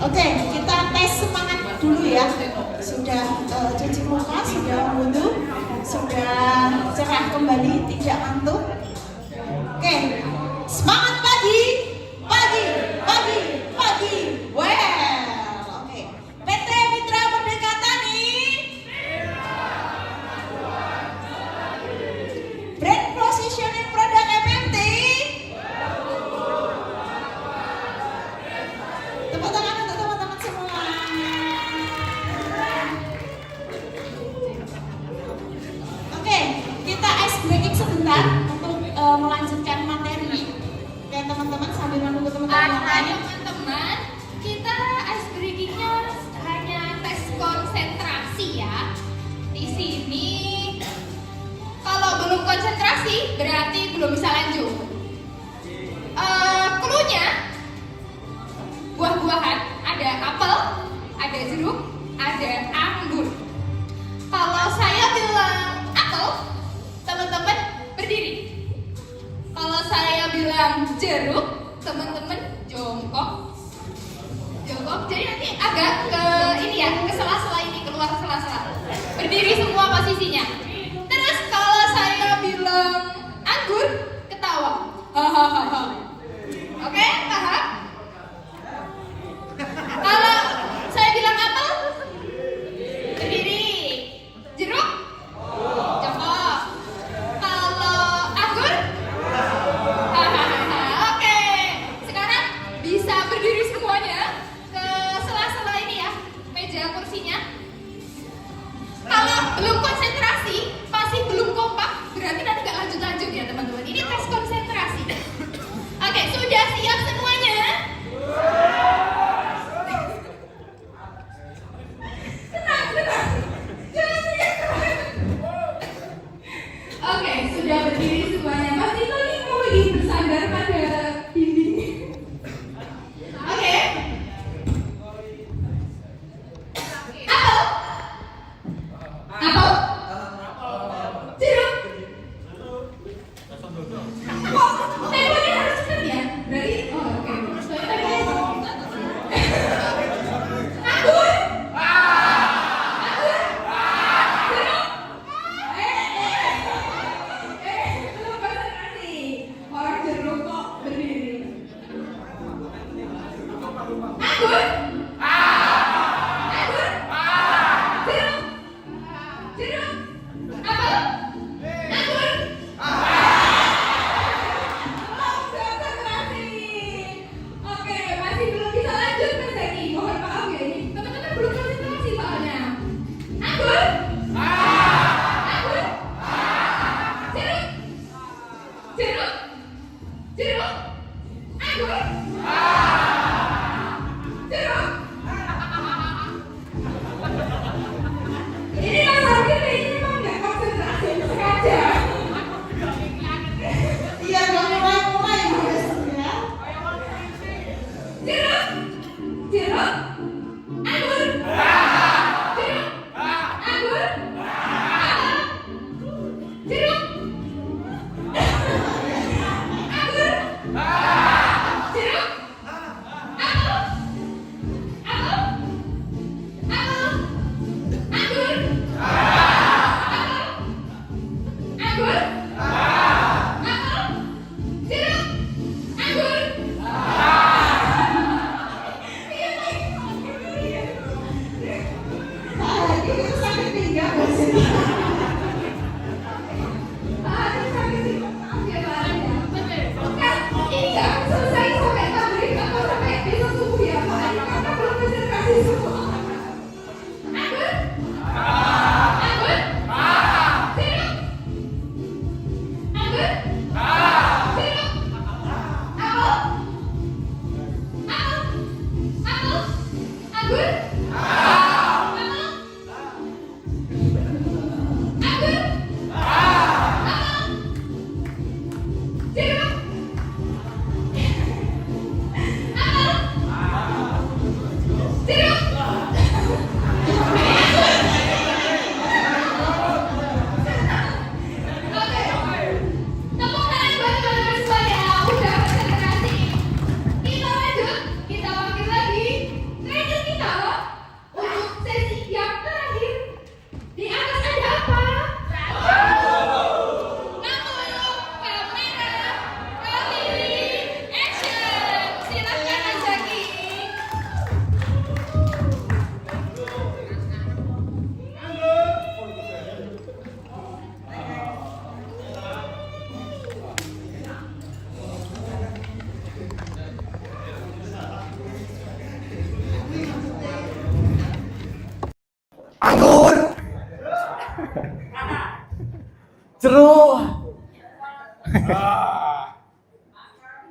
Oke, kita tes semangat dulu ya. Sudah cuci muka, sudah wudhu, sudah cerah kembali, tidak ngantuk. Oke, semangat pagi, pagi, pagi, pagi. Well, oke. PT Mitra Merdeka Tani. Brand Positioning Product MMT. Tepuk tangan untuk teman-teman semua. Oke, kita ice breaking sebentar untuk melanjutkan materi. Oke teman-teman, sambil menunggu teman-teman yang lain. Teman-teman, kita ice breakingnya hanya tes konsentrasi ya. Di sini kalau belum konsentrasi berarti belum bisa lanjut. Cluenya buah-buahan, ada apel, ada jeruk, ada anggur. Kalau saya bilang apel, teman-teman berdiri. Kalau saya bilang jeruk, teman-teman jongkok. Jongkok, jadi nanti agak ke ini ya, ke sela-sela ini, keluar sela-sela. Berdiri semua posisinya. Terus kalau saya bilang anggur, ketawa. Hahaha. Oke, paham? Kalau saya bilang apel, berdiri. Jeruk, jongkok. Kalau anggur, hahaha. Oke, sekarang bisa berdiri semuanya ke sela-sela ini ya, meja kursinya. Kalau belum konsentrasi, masih belum kompak, berarti nanti nggak lanjut-lanjut ya teman-teman. Ini tes konsentrasi. Oke, sudah siap semuanya? Tenang. Jangan teriak. Oke, sudah berdiri semuanya. Masih lagi bersandar pada dinding. Oke. Apel. Jeruk. Kok temponya harus cepat ya? Berarti, oke. Anggur. Belum konsentrasi. Orang jeruk kok berdiri. Anggur. Jeruk. Apel. Anggur. Konsentrasi. Oke, masih belum bisa lanjut Mas Zaki. Mohon maaf ya, ini teman-teman belum konsentrasi soalnya. Anggur. Anggur. Jeruk. Jeruk. Jeruk. Anggur. Jeruk. Ini Mas Zaki kayaknya memang nggak konsentrasi sengaja. Iya, udah mulai guys ya. Jeruk. Jeruk. Anggur. Jeruk. Anggur. Jeruk. Anggur.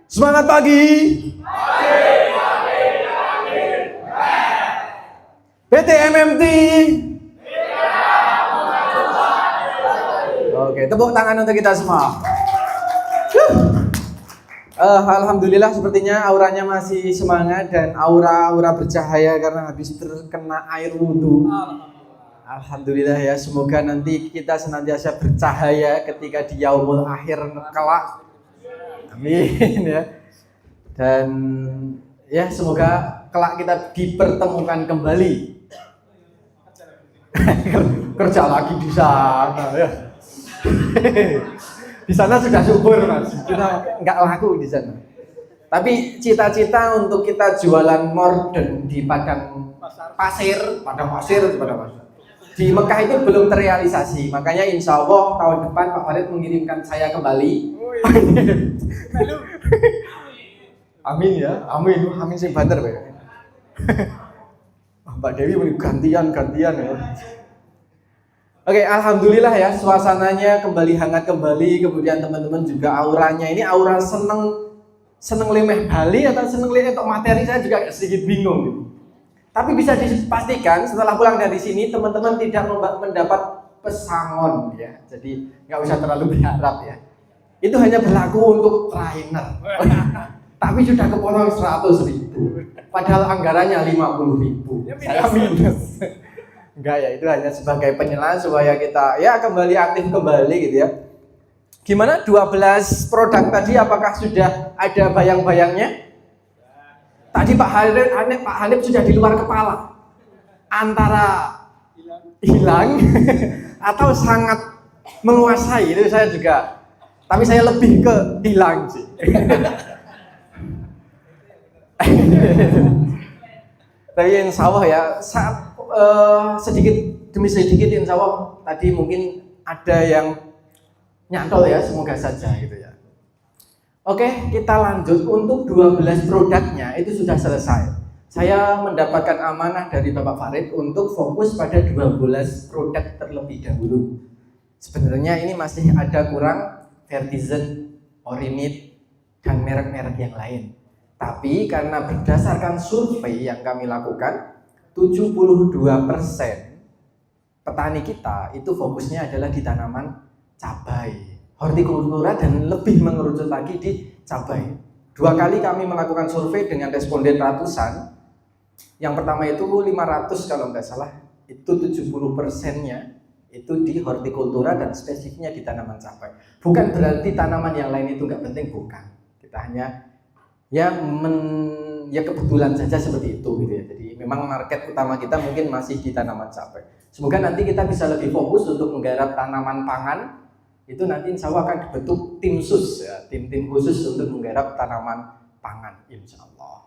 Semangat pagi. PT MMT. Oke, tepuk tangan untuk kita semua. Alhamdulillah sepertinya auranya masih semangat dan aura-aura bercahaya karena habis terkena air wudhu. Alhamdulillah ya, semoga nanti kita senantiasa bercahaya ketika di yaumul akhir kelak. Amin ya. Dan ya semoga kelak kita dipertemukan kembali. Kerja lagi di sana ya. Di sana sudah subur mas, kita nggak laku di sana. Tapi cita-cita untuk kita jualan morden di padang pasir. Di Mekah itu belum terrealisasi, makanya insya Allah tahun depan Pak Farid mengirimkan saya kembali. Amin ya, amin sing banter Pak. Mbak Dewi gantian ya. Oke, alhamdulillah ya, suasananya kembali hangat kembali, kemudian teman-teman juga auranya ini aura seneng lemeh Bali atau seneng lemeh untuk materi, saya juga sedikit bingung gitu. Tapi bisa dipastikan setelah pulang dari sini teman-teman tidak mendapat pesangon ya, jadi nggak usah terlalu berharap ya. Itu hanya berlaku untuk trainer. Tapi sudah kepotong 100.000, padahal anggarannya 50.000. Saya minus. Enggak ya, itu hanya sebagai penyelaan supaya kita ya kembali aktif kembali gitu ya. Gimana 12 produk tadi, apakah sudah ada bayang-bayangnya? Tadi Pak Hanif sudah di luar kepala. Antara hilang atau sangat menguasai, itu saya juga. Tapi saya lebih ke hilang sih. Tapi insya Allah ya, sedikit demi sedikit insya Allah tadi mungkin ada yang nyantol ya, semoga saja gitu ya. Oke, kita lanjut untuk 12 produknya itu sudah selesai. Saya mendapatkan amanah dari Bapak Farid untuk fokus pada 12 produk terlebih dahulu. Sebenarnya ini masih ada kurang Vertizen, Orimid, dan merek-merek yang lain. Tapi karena berdasarkan survei yang kami lakukan, 72% petani kita itu fokusnya adalah di tanaman cabai, hortikultura, dan lebih mengerucut lagi di cabai. 2 kali kami melakukan survei dengan responden ratusan. Yang pertama itu 500 kalau nggak salah, itu 70%-nya itu di hortikultura dan spesifiknya di tanaman cabai. Bukan berarti tanaman yang lain itu nggak penting, bukan. Kita hanya ya kebetulan saja seperti itu gitu ya. Jadi memang market utama kita mungkin masih di tanaman cabai. Semoga nanti kita bisa lebih fokus untuk menggarap tanaman pangan. Itu nanti insya Allah akan dibentuk tim sus ya, tim khusus untuk menggarap tanaman pangan insya Allah.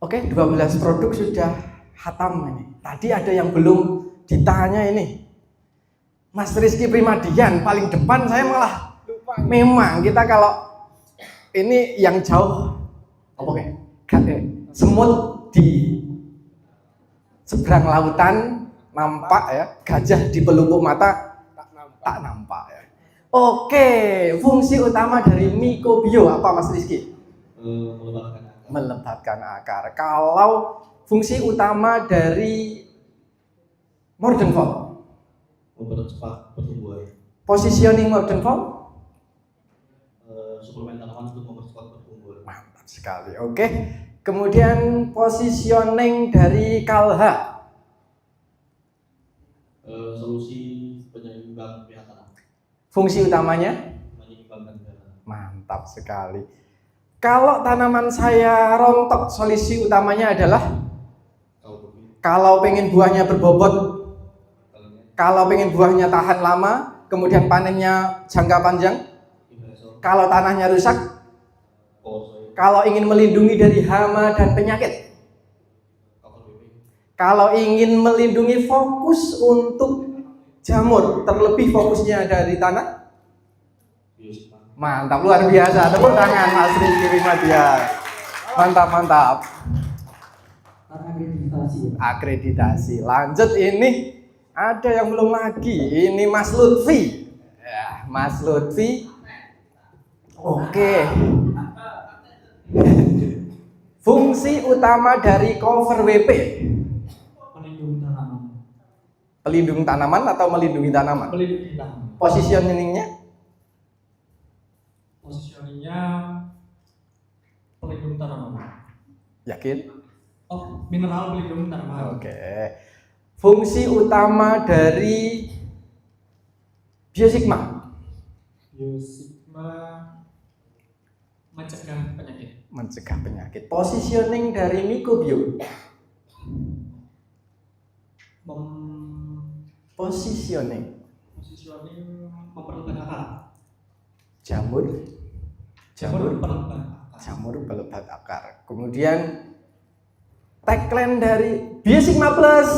Oke, 12 produk sudah hatam ini. Tadi ada yang belum ditanya ini. Mas Rizky Primadian paling depan, saya malah lupa. Memang kita kalau ini yang jauh semut di seberang lautan nampak ya, gajah di pelupuk mata tak nampak ya. Oke, fungsi utama dari Mycobio apa Mas Rizky? Melebatkan akar. Kalau fungsi utama dari Morden Form? Mempercepat pertumbuhan. Positioning Morden Form? Suplemen tanaman untuk mempercepat pertumbuhan. Mantap sekali. Oke. Kemudian positioning dari Kalha. Solusi penyeimbang pH tanah. Fungsi utamanya? Menyeimbangkan pH tanah. Mantap sekali. Kalau tanaman saya rontok, solusi utamanya adalah kalau pengen buahnya berbobot, kalau pengen buahnya tahan lama, kemudian panennya jangka panjang, kalau tanahnya rusak, kalau ingin melindungi dari hama dan penyakit, kalau ingin melindungi fokus untuk jamur, terlebih fokusnya dari tanah. Mantap, luar biasa. Tepuk tangan Mas Rizky Primadian. Mantap. Akreditasi. Lanjut, ini ada yang belum lagi. Ini Mas Lutfi. Ya, Mas Lutfi. Oke. Fungsi utama dari cover WP. Pelindung tanaman. Pelindung tanaman atau melindungi tanaman? Pelindung tanaman. Positioningnya? Positioningnya pelindung tanaman. Yakin? Oh, mineral pelindung tanaman. Oke. Fungsi utama dari biosigma. Biosigma mencegah penyakit. Mencegah penyakit. Positioning dari mikrobio. Positioning. Positioning memperlebat akar. Jamur. Pelebat akar. Jamur pelebat akar. Kemudian tagline dari Biosigma Plus.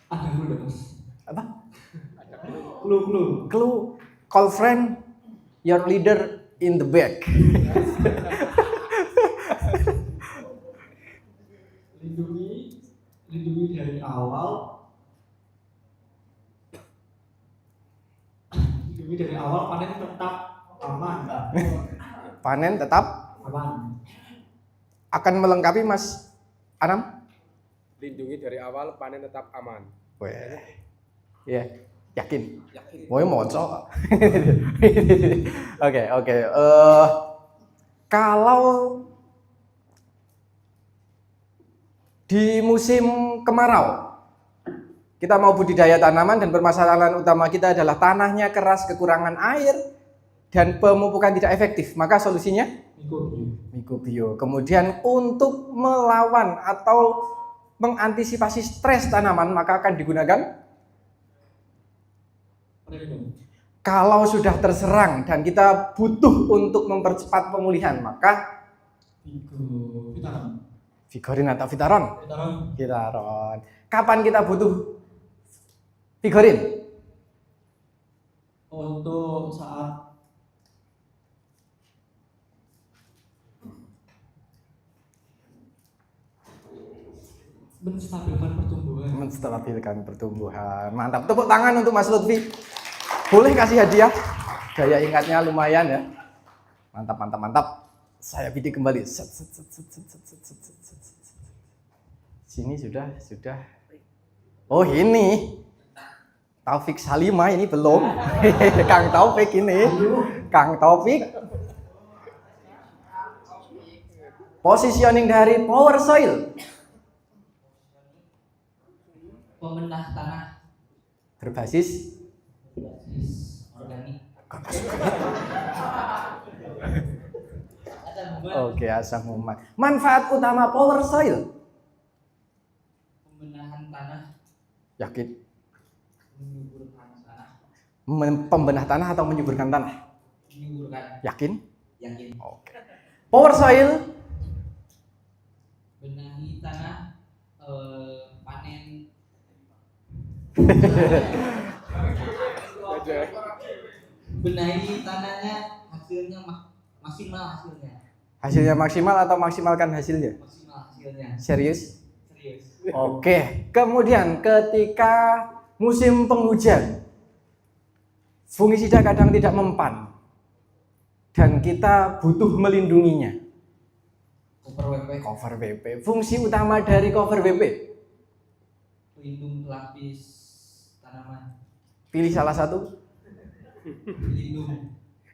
Ada dulu deh, Mas. Apa? Clue. Clue. Call friend your leader in the back. Lindungi dari awal. Lindungi dari awal, panen tetap aman. Panen tetap Aman. akan melengkapi Mas Anam. Lindungi dari awal, panen tetap aman. Weh. Ya, yakin. Yakin. Mau moco. Oke. Kalau di musim kemarau kita mau budidaya tanaman dan permasalahan utama kita adalah tanahnya keras, kekurangan air, dan pemupukan tidak efektif, maka solusinya mikrobio. Kemudian untuk melawan atau mengantisipasi stres tanaman, maka akan digunakan Pelindung. kalau sudah terserang dan kita butuh untuk mempercepat pemulihan, maka Vitamin. Vigorin atau Vitaron? Vitamin. Vitaron. Kapan kita butuh Vigorin? Untuk saat menstabilkan pertumbuhan. Mantap. Tepuk tangan untuk Mas Lutfi. Boleh kasih hadiah? Daya ingatnya lumayan ya. Mantap. Saya bidik kembali. Sini sudah. Oh ini. Taufik Salima ini belum. Kang Taufik ini. Kang Taufik. Positioning dari power soil. Pemenah tanah Berbasis organik. Oke, asam umat. Manfaat utama power soil. Pembenahan tanah, Yakin? menyuburkan tanah, Pembenah tanah atau menyuburkan tanah? menyuburkan. Yakin? Yakin. Oke. Power soil. Benahi tanah, panen. Benahi tanahnya, hasilnya maksimal hasilnya. Hasilnya maksimal atau maksimalkan hasilnya? Maksimal hasilnya. Serius? Serius. Oke. Kemudian ketika musim penghujan, fungisida kadang tidak mempan dan kita butuh melindunginya. Cover WP. Fungsi utama dari cover WP? Pelindung pelapis tanaman. Pilih salah satu.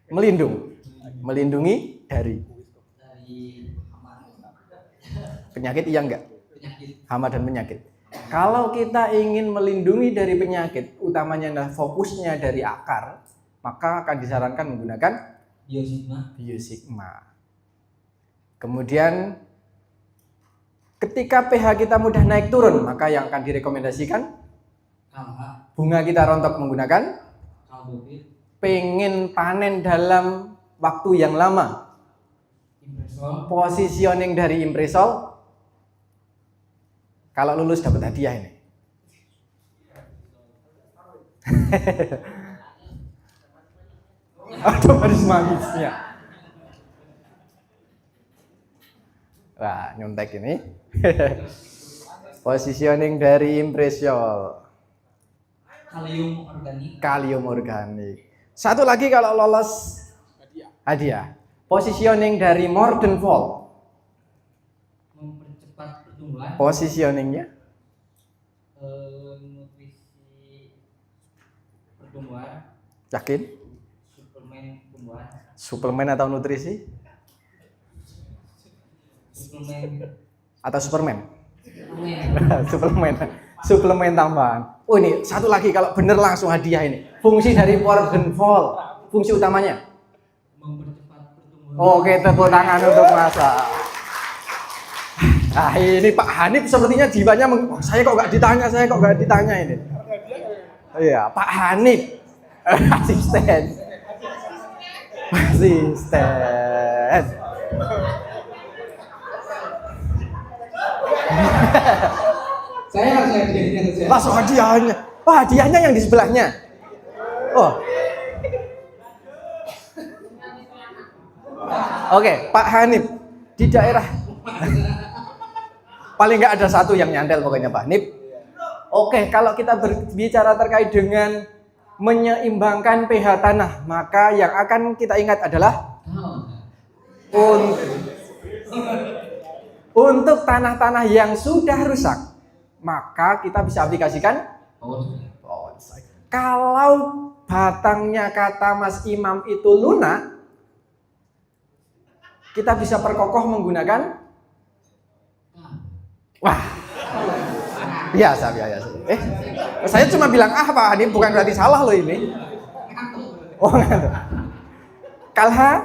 Pelindung Melindungi dari hama. penyakit, iya enggak? Penyakit. Hama dan penyakit. Kalau kita ingin melindungi dari penyakit, utamanya adalah fokusnya dari akar, maka akan disarankan menggunakan biosigma. Kemudian ketika pH kita mudah naik turun, maka yang akan direkomendasikan bunga kita rontok menggunakan Kalbopit. pengen panen dalam waktu yang lama. Impresol. Positioning dari impresol. Kalau lulus dapat hadiah ini. Ada baris manisnya. Wah, nyontek ini. Positioning dari Impresiol. Kalium organik. Kalium organik. Satu lagi kalau lolos hadiah. Positioning dari Mordenvold. Mempercepat pertumbuhan. Positioningnya Nutrisi pertumbuhan. yakin? Suplemen pertumbuhan. Suplemen atau nutrisi? Suplemen. Atau Superman? Suplemen. suplemen tambahan. Oh ini satu lagi kalau bener langsung hadiah ini. Fungsi dari Mordenvold, fungsi utamanya. Mempercepat pertumbuhan. Oke, tepuk tangan untuk Masa. Nah ini Pak Hanif sepertinya jiwanya saya kok nggak ditanya ini. Iya Pak Hanif asisten. Saya harus hadiahnya saja. Langsung hadiahnya. Wah, hadiahnya yang di sebelahnya. Oh. Oke, Pak Hanif di daerah paling nggak ada satu yang nyandel pokoknya Pak Hanif. Oke, kalau kita berbicara terkait dengan menyeimbangkan pH tanah, maka yang akan kita ingat adalah untuk tanah-tanah yang sudah rusak, maka kita bisa aplikasikan power cycle. Kalau batangnya kata Mas Imam itu lunak, kita bisa perkokoh menggunakan biasa. Saya cuma bilang Pak Hanif, bukan berarti salah loh ini. Oh, Kalha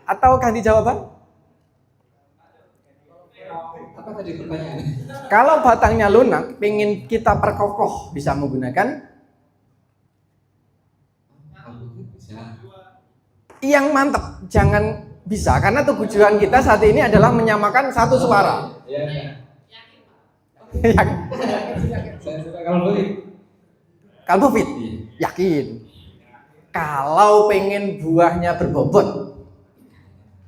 atau ganti jawaban? Apa tadi pertanyaannya? Kalau batangnya lunak, pengen kita perkokoh, bisa menggunakan yang mantap. Jangan bisa, karena tujuan kita saat ini adalah menyamakan satu suara. Saya suka Kalbofit, yakin. Kalau pengen buahnya berbobot,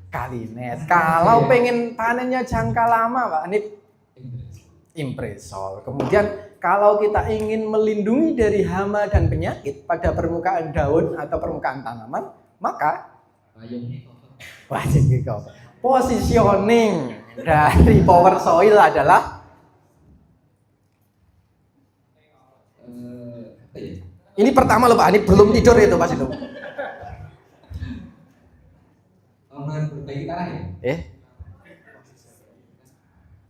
Kalinet. Kalau pengen panennya jangka lama, Pak Hanif, Impresol. Kemudian kalau kita ingin melindungi dari hama dan penyakit pada permukaan daun atau permukaan tanaman, maka positioning dari power soil adalah ini pertama loh Pak Hanif, belum tidur itu pas itu. Memperbaiki tanah ya?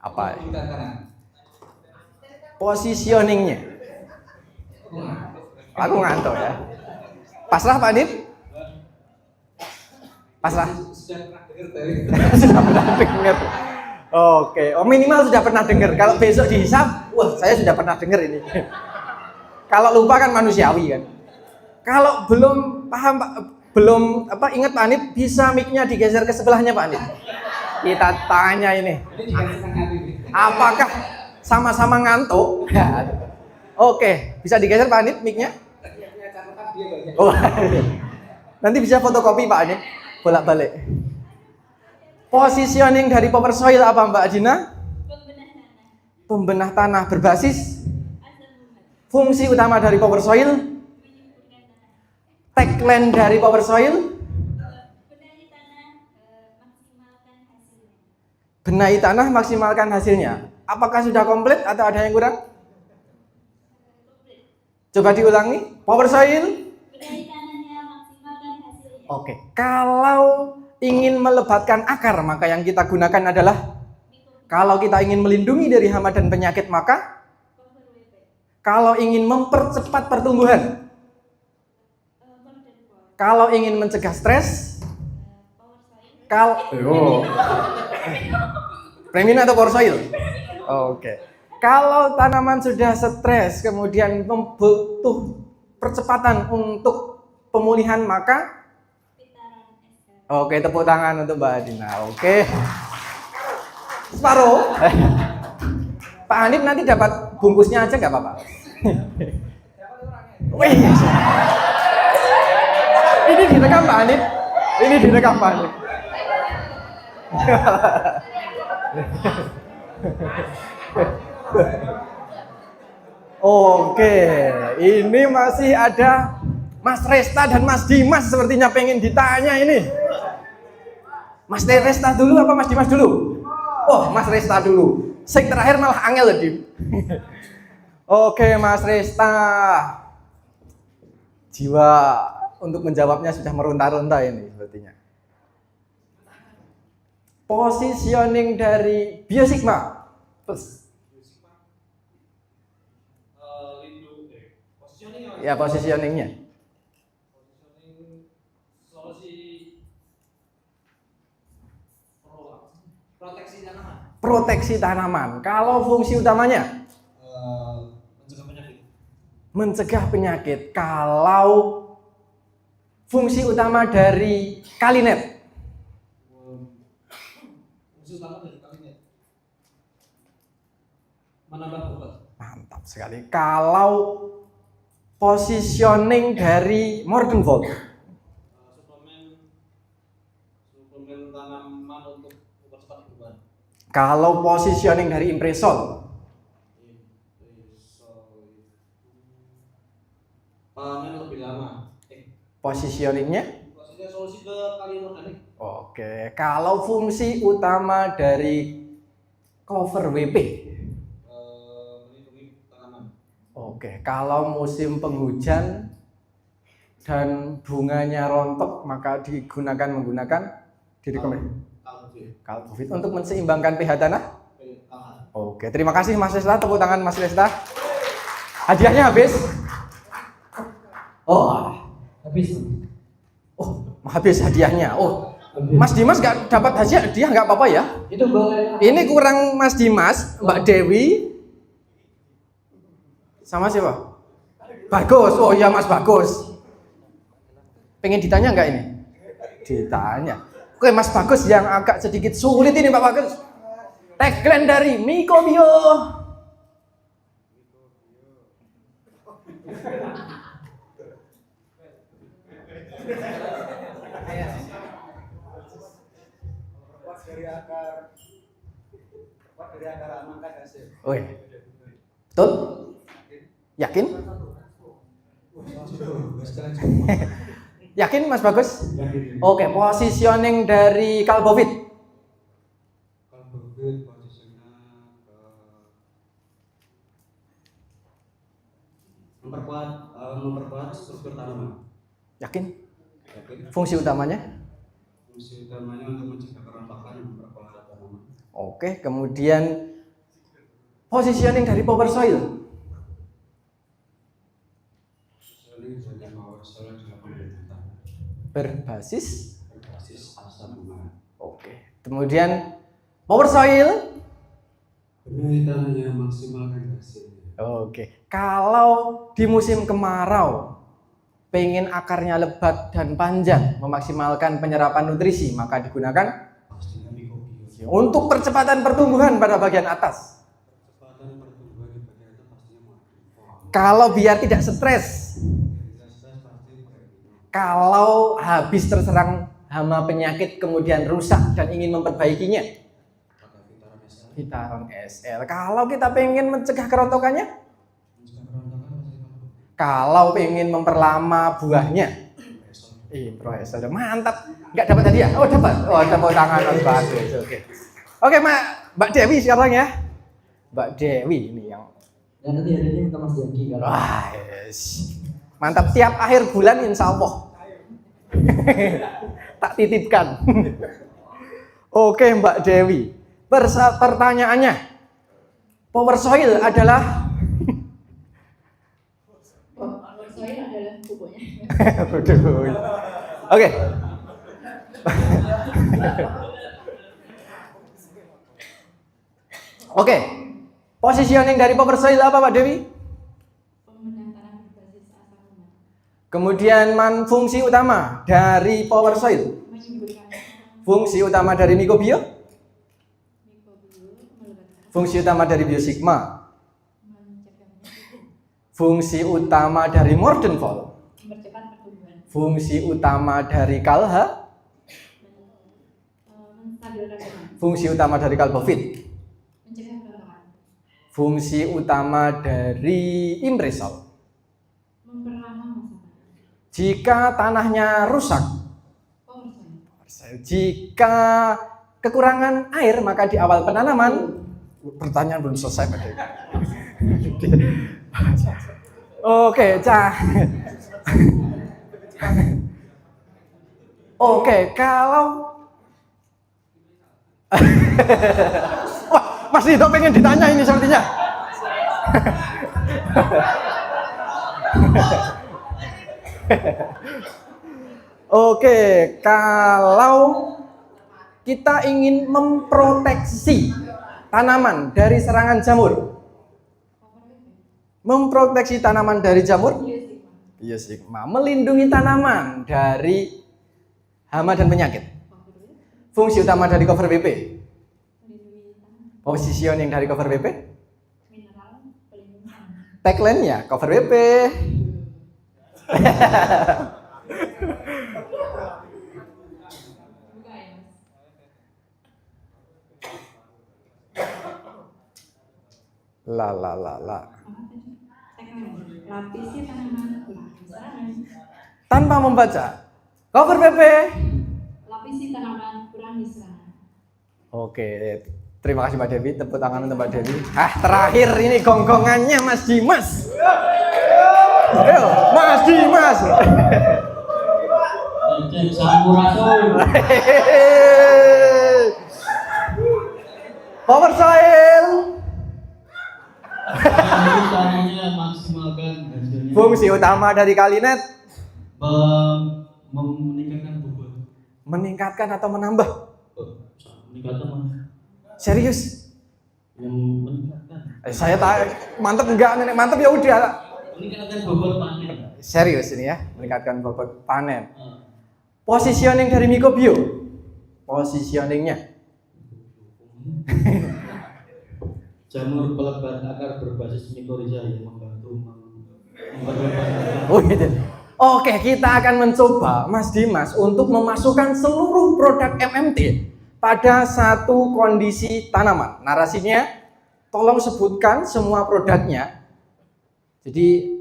Apa? Tanah. Positioningnya. Aku ngantuk ya. Pasrah Pak Hanif? Pasrah. Sudah pernah dengar dari Sudah pernah dengar. Oke, minimal sudah pernah dengar. Kalau besok dihisap, wah saya sudah pernah dengar ini. Kalau lupa kan manusiawi kan. Kalau belum paham Pak, belum ingat Pak Hanif, bisa mic-nya digeser ke sebelahnya Pak Hanif. Kita tanya ini. Apakah sama-sama ngantuk? Oke, bisa digeser Pak Hanif mic-nya? Oh, nanti bisa fotokopi Pak Hanif, bolak-balik. Positioning dari power soil apa Mbak Adina? Pembenah tanah berbasis. Fungsi utama dari power soil. Tagline dari power soil. Benahi tanah, maksimalkan hasilnya. Apakah sudah komplit atau ada yang kurang? Coba diulangi. Power soil. Oke. Kalau ingin melebatkan akar, maka yang kita gunakan adalah, kalau kita ingin melindungi dari hama dan penyakit, maka kalau ingin mempercepat pertumbuhan, kalau ingin mencegah stres, Premium atau power soil? Oke. Kalau tanaman sudah stres, kemudian butuh percepatan untuk pemulihan, maka oke, tepuk tangan untuk Mbak Adina. Oke. Separuh. Pak Hanif nanti dapat bungkusnya aja nggak apa-apa. Wih. Ini direkam Pak Hanif. Ini direkam Pak Hanif. Oke, ini masih ada Mas Resta dan Mas Dimas sepertinya pengen ditanya ini. Mas Resta dulu apa Mas Dimas dulu? Oh, Mas Resta dulu. Sing terakhir malah angel ya, Dim. Oke, Mas Resta. Jiwa untuk menjawabnya sudah meronta-ronta ini sepertinya. Positioning dari Biosigma. Ya, positioningnya. Proteksi tanaman. Kalau fungsi utamanya Mencegah penyakit. mencegah penyakit. Kalau fungsi utama dari Kalinet, Fungsi utama dari kabinet menambah obat. mantap sekali. Kalau positioning dari Morgenvold, suplemen tanaman untuk mempercepat pertumbuhan. kalau positioning dari Impresol, Panen lebih lama. positioningnya. Maksudnya solusi ke kalium organik. Oke, kalau fungsi utama dari cover WP, Melindungi tanaman. oke, kalau musim penghujan dan bunganya rontok maka menggunakan Kalbovit untuk menseimbangkan pH tanah. Oke, terima kasih Mas Resta, tepuk tangan Mas Resta. Hadiahnya habis. Oh, habis hadiahnya. Oh, Mas Dimas nggak dapat hadiah nggak apa-apa ya? Itu boleh. Ini kurang Mas Dimas, Mbak Dewi, sama siapa? Bagus. Oh iya Mas Bagus. Pengen ditanya nggak ini? Ditanya. Oke Mas Bagus yang agak sedikit sulit ini Pak Bagus. Tagline dari Mikobio. Oi. Betul? Yakin? Yakin Mas Bagus? Oke, positioning dari Kalbovit. Kalbovit posisinya memperkuat struktur tanaman. Yakin? Fungsi utamanya? fungsi utamanya untuk mencegah kerontokan dan memperkuat tanaman. Oke, kemudian positioning dari Power Soil. Berbasis Asam amino. Oke. Kemudian Power Soil. Benahi tanahnya, maksimalkan hasilnya. Oke. Kalau di musim kemarau pengen akarnya lebat dan panjang, memaksimalkan penyerapan nutrisi, maka digunakan Pastinya Mikobio. untuk percepatan pertumbuhan pada bagian atas. Percepatan pertumbuhan di bagian itu pastinya Morgenvold. Kalau biar tidak stres, kalau habis terserang hama penyakit kemudian rusak dan ingin memperbaikinya, Vitaron SL. Kalau kita pengen mencegah kerontokannya, kalau pengen memperlama buahnya, Impro SL. Mantap. Nggak dapat hadiah? Oh dapat. Oh tepuk tangan Mas Bagus. Oke Mbak Dewi sekarang ya. Mbak Dewi ini yang Dan nanti hadiahnya minta Mas Jaki kalau. wah, yes. Mantap, tiap akhir bulan insya Allah tak titipkan. Oke Mbak Dewi, pertanyaannya, Power Soil adalah Power Soil adalah pupuknya. Oke. Oke, positioning dari Power Soil apa Pak Dewi? Pemenuhan tanah berbasis asam lemak. Kemudian fungsi utama dari Power Soil, Menyuburkan fungsi utama dari Mikobio, mikrobio, melebatkan, fungsi utama dari Biosigma, mencegah penyakit, fungsi utama dari Morgenvold, mempercepat pertumbuhan, fungsi utama dari Kalha, Fungsi utama dari kalbofit. Mencegah berantakan. Fungsi utama dari impresol. Memperlama masa panen. Jika tanahnya rusak, Power soil. jika kekurangan air, maka di awal penanaman, pertanyaan belum selesai Pak Dewi. Oke, Oke, kalau wah, Mas Dito pengen ditanya ini sepertinya. Oke, kalau kita ingin memproteksi tanaman dari serangan jamur, memproteksi tanaman dari jamur, Biosigma, melindungi tanaman dari hama dan penyakit. Fungsi utama dari cover BP, positioning dari cover BP, Mineral pelindungan. tagline-nya cover BP. La. Lapisi tanaman kurang serangan. Tanpa membaca cover BP. Lapisi tanaman kurang serangan. Oke, terima kasih Mbak Dewi. Tepuk tangan untuk Mbak Dewi. Terakhir ini gonggongannya Mas Dimas. Ayo, Mas Dimas. Power soil. Caranya maksimalkan hasilnya. Fungsi utama dari kalinet Meningkatkan bobot. meningkatkan atau menambah. Meningkatkan mana? Serius? Yang meningkatkan. Saya mantep enggak nenek mantep ya udah. Meningkatkan bobot panen. Serius ini ya, meningkatkan bobot panen. Positioning dari Microbio. Positioningnya. Jamur pelebat akar berbasis mikorizа yang membantu memperlebat. Oh gitu. Oke, kita akan mencoba Mas Dimas untuk memasukkan seluruh produk MMT pada satu kondisi tanaman. Narasinya, tolong sebutkan semua produknya. Jadi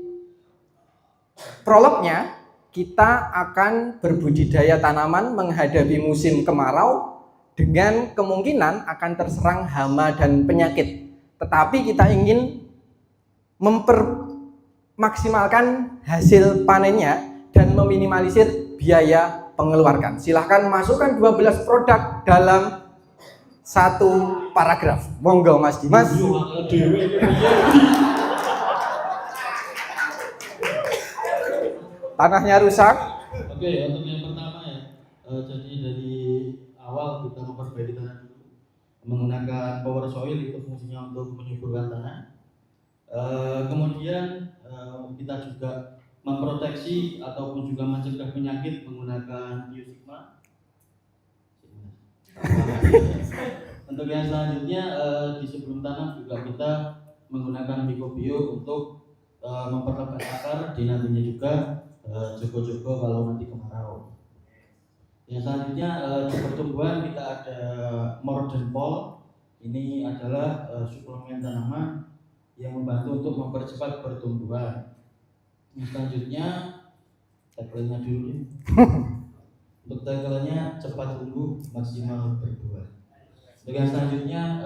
prolognya, kita akan berbudidaya tanaman menghadapi musim kemarau dengan kemungkinan akan terserang hama dan penyakit. Tetapi kita ingin mempermaksimalkan hasil panennya dan meminimalisir biaya pengeluaran. Silahkan masukkan 12 produk dalam satu paragraf. Monggo Mas Dimas. Tanahnya rusak. Oke, untuk yang pertama ya, jadi dari awal kita memperbaiki tanah dulu menggunakan power soil, itu fungsinya untuk menyuburkan tanah. Kemudian kita juga memproteksi ataupun juga mencegah penyakit menggunakan Biosigma. Untuk yang selanjutnya di sebelum tanam juga kita menggunakan Microbio untuk memperlebat akar, di nantinya juga jogo-jogo kalau nanti kemarau. Yang selanjutnya di pertumbuhan kita ada Mordenpol. Ini adalah suplemen tanaman yang membantu untuk mempercepat pertumbuhan. Yang selanjutnya tagline-nya dulu. Untuk tagline-nya cepat tumbuh, maksimal berbuah. Untuk yang selanjutnya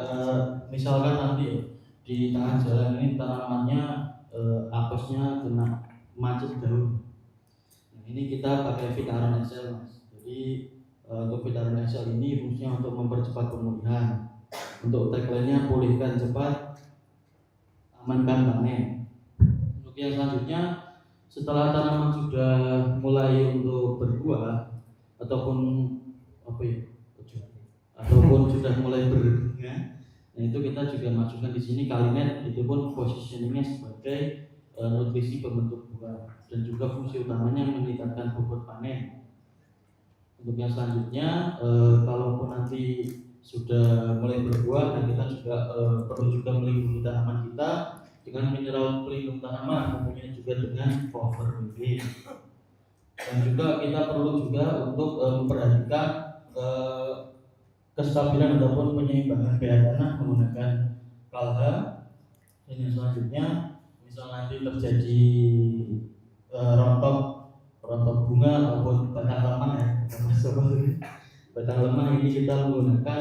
misalkan nanti di tengah jalan ini tanamannya apesnya kena macet daun. Nah, ini kita pakai Vitaron XL, Mas. Jadi untuk Vitaron XL ini fungsinya untuk mempercepat pemulihan. Untuk tagline-nya pulihkan cepat, amankan panen. Untuk yang selanjutnya, setelah tanaman sudah mulai untuk berbuah ataupun sudah mulai berbunga, nah itu kita juga masukkan di sini kalinet, itu pun positioningnya sebagai nutrisi pembentuk buah dan juga fungsi utamanya meningkatkan bobot panen. Untuk yang selanjutnya, kalaupun nanti sudah mulai berbuah, dan kita juga perlu juga melindungi tanaman kita dengan mineral pelindung tanaman, umumnya juga dengan cover BP. Dan juga kita perlu juga untuk memperhatikan kestabilan ataupun penyeimbangan pH tanah menggunakan KALHA. Dan yang selanjutnya, misal nanti terjadi rontok bunga maupun batang lemah ya, batang lemah ini kita menggunakan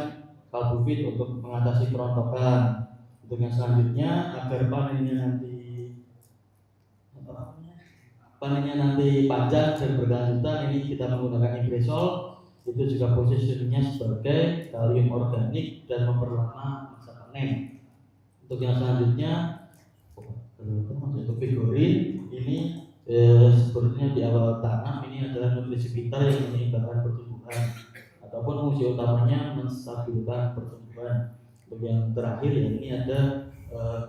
Kalbufit untuk mengatasi kerontokan. Untuk yang selanjutnya, agar panennya nanti panjang dan berkelanjutan, ini kita menggunakan Impresol. Itu juga posisinya sebagai kalium organik dan memperlama masa panen. Untuk yang selanjutnya, untuk Vigorin ini sebenarnya di awal tanam ini adalah nutrisi vital yang menyeimbangkan pertumbuhan ataupun fungsi utamanya menstabilkan pertumbuhan. Untuk yang terakhir ya ini ada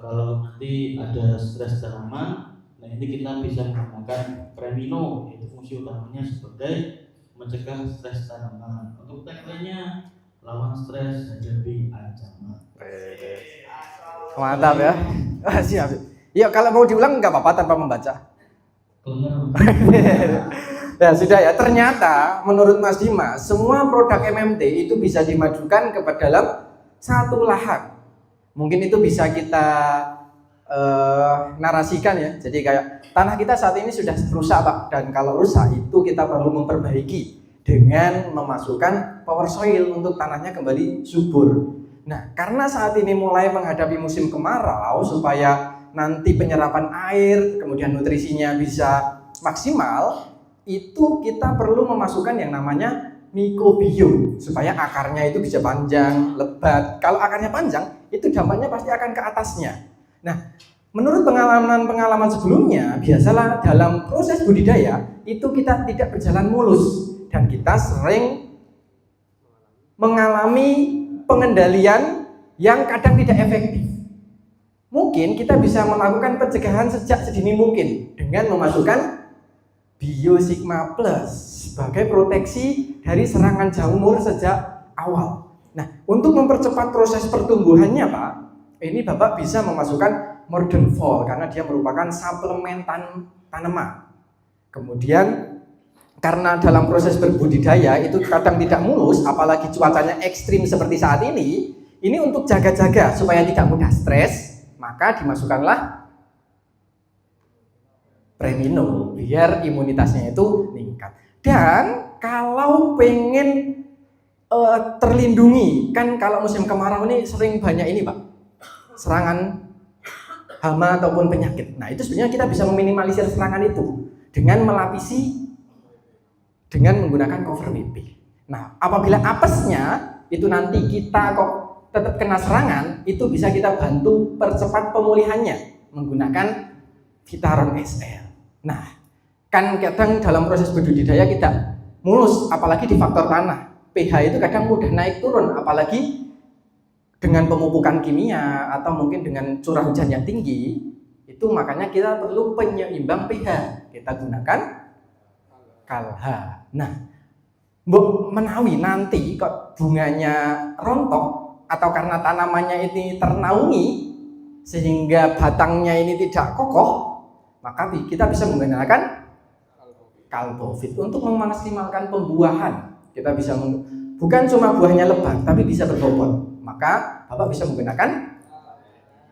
kalau nanti ada stres tanaman, nah ini kita bisa menggunakan Premino, yaitu fungsi utamanya sebagai mencegah stres tanaman. Untuk tagline-nya lawan stres hadapi ancaman. Mantap ya. Siap. Ya kalau mau diulang nggak apa-apa tanpa membaca. Ya sudah ya, ternyata menurut Mas Dimas semua produk MMT itu bisa dimajukan ke dalam satu lahan. Mungkin itu bisa kita narasikan ya. Jadi kayak tanah kita saat ini sudah rusak Pak, dan kalau rusak itu kita perlu memperbaiki dengan memasukkan power soil untuk tanahnya kembali subur. Nah, karena saat ini mulai menghadapi musim kemarau, supaya nanti penyerapan air kemudian nutrisinya bisa maksimal, itu kita perlu memasukkan yang namanya microbiome supaya akarnya itu bisa panjang, lebat. Kalau akarnya panjang, itu dampaknya pasti akan ke atasnya. Nah, menurut pengalaman sebelumnya, biasalah dalam proses budidaya itu kita tidak berjalan mulus dan kita sering mengalami pengendalian yang kadang tidak efektif. Mungkin kita bisa melakukan pencegahan sejak sedini mungkin dengan memasukkan Biosigma Plus sebagai proteksi dari serangan jamur sejak awal. Nah, untuk mempercepat proses pertumbuhannya Pak, ini Bapak bisa memasukkan Modern Fall karena dia merupakan suplemen tanaman. Kemudian karena dalam proses berbudidaya itu kadang tidak mulus, apalagi cuacanya ekstrim seperti saat ini untuk jaga-jaga supaya tidak mudah stres, maka dimasukkanlah Premino biar imunitasnya itu meningkat. Dan kalau pengen terlindungi, kan kalau musim kemarau ini sering banyak ini Pak, serangan hama ataupun penyakit. Nah itu sebenarnya kita bisa meminimalisir serangan itu dengan melapisi dengan menggunakan cover WP. Nah apabila apesnya itu nanti kita kok tetap kena serangan, itu bisa kita bantu percepat pemulihannya menggunakan Vitaron SL. Nah, kan kadang dalam proses budidaya kita mulus, apalagi di faktor tanah. pH itu kadang mudah naik turun, apalagi dengan pemupukan kimia atau mungkin dengan curah hujan yang tinggi. Itu makanya kita perlu penyeimbang pH. Kita gunakan KALHA. Nah, mbok menawi nanti kok bunganya rontok atau karena tanamannya ini ternaungi sehingga batangnya ini tidak kokoh, maka kita bisa menggunakan Kalbufit untuk memaksimalkan pembuahan. Kita bisa bukan cuma buahnya lebat, tapi bisa berbobot. Maka Bapak bisa menggunakan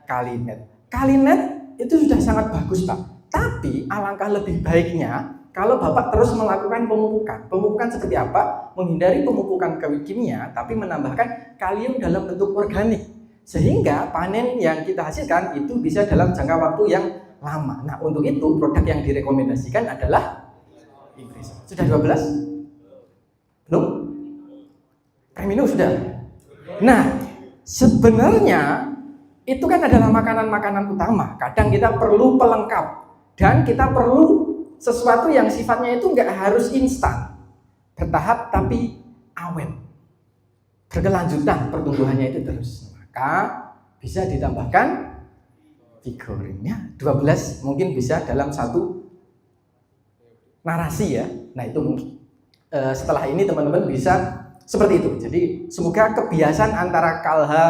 Kalinet. Kalinet itu sudah sangat bagus Pak. Tapi alangkah lebih baiknya kalau Bapak terus melakukan pemupukan. Pemupukan seperti apa? Menghindari pemupukan kimia, tapi menambahkan kalium dalam bentuk organik. Sehingga panen yang kita hasilkan itu bisa dalam jangka waktu yang lama. Nah, untuk itu produk yang direkomendasikan adalah Impresol. Sudah 12? Belum? Premino sudah. Nah, sebenarnya itu kan adalah makanan-makanan utama. Kadang kita perlu pelengkap dan kita perlu sesuatu yang sifatnya itu nggak harus instan, bertahap tapi awet, berkelanjutan pertumbuhannya itu terus. Maka bisa ditambahkan Vigorinnya 12, mungkin bisa dalam satu narasi ya. Nah itu mungkin setelah ini teman-teman bisa seperti itu. Jadi semoga kebiasaan antara KALHA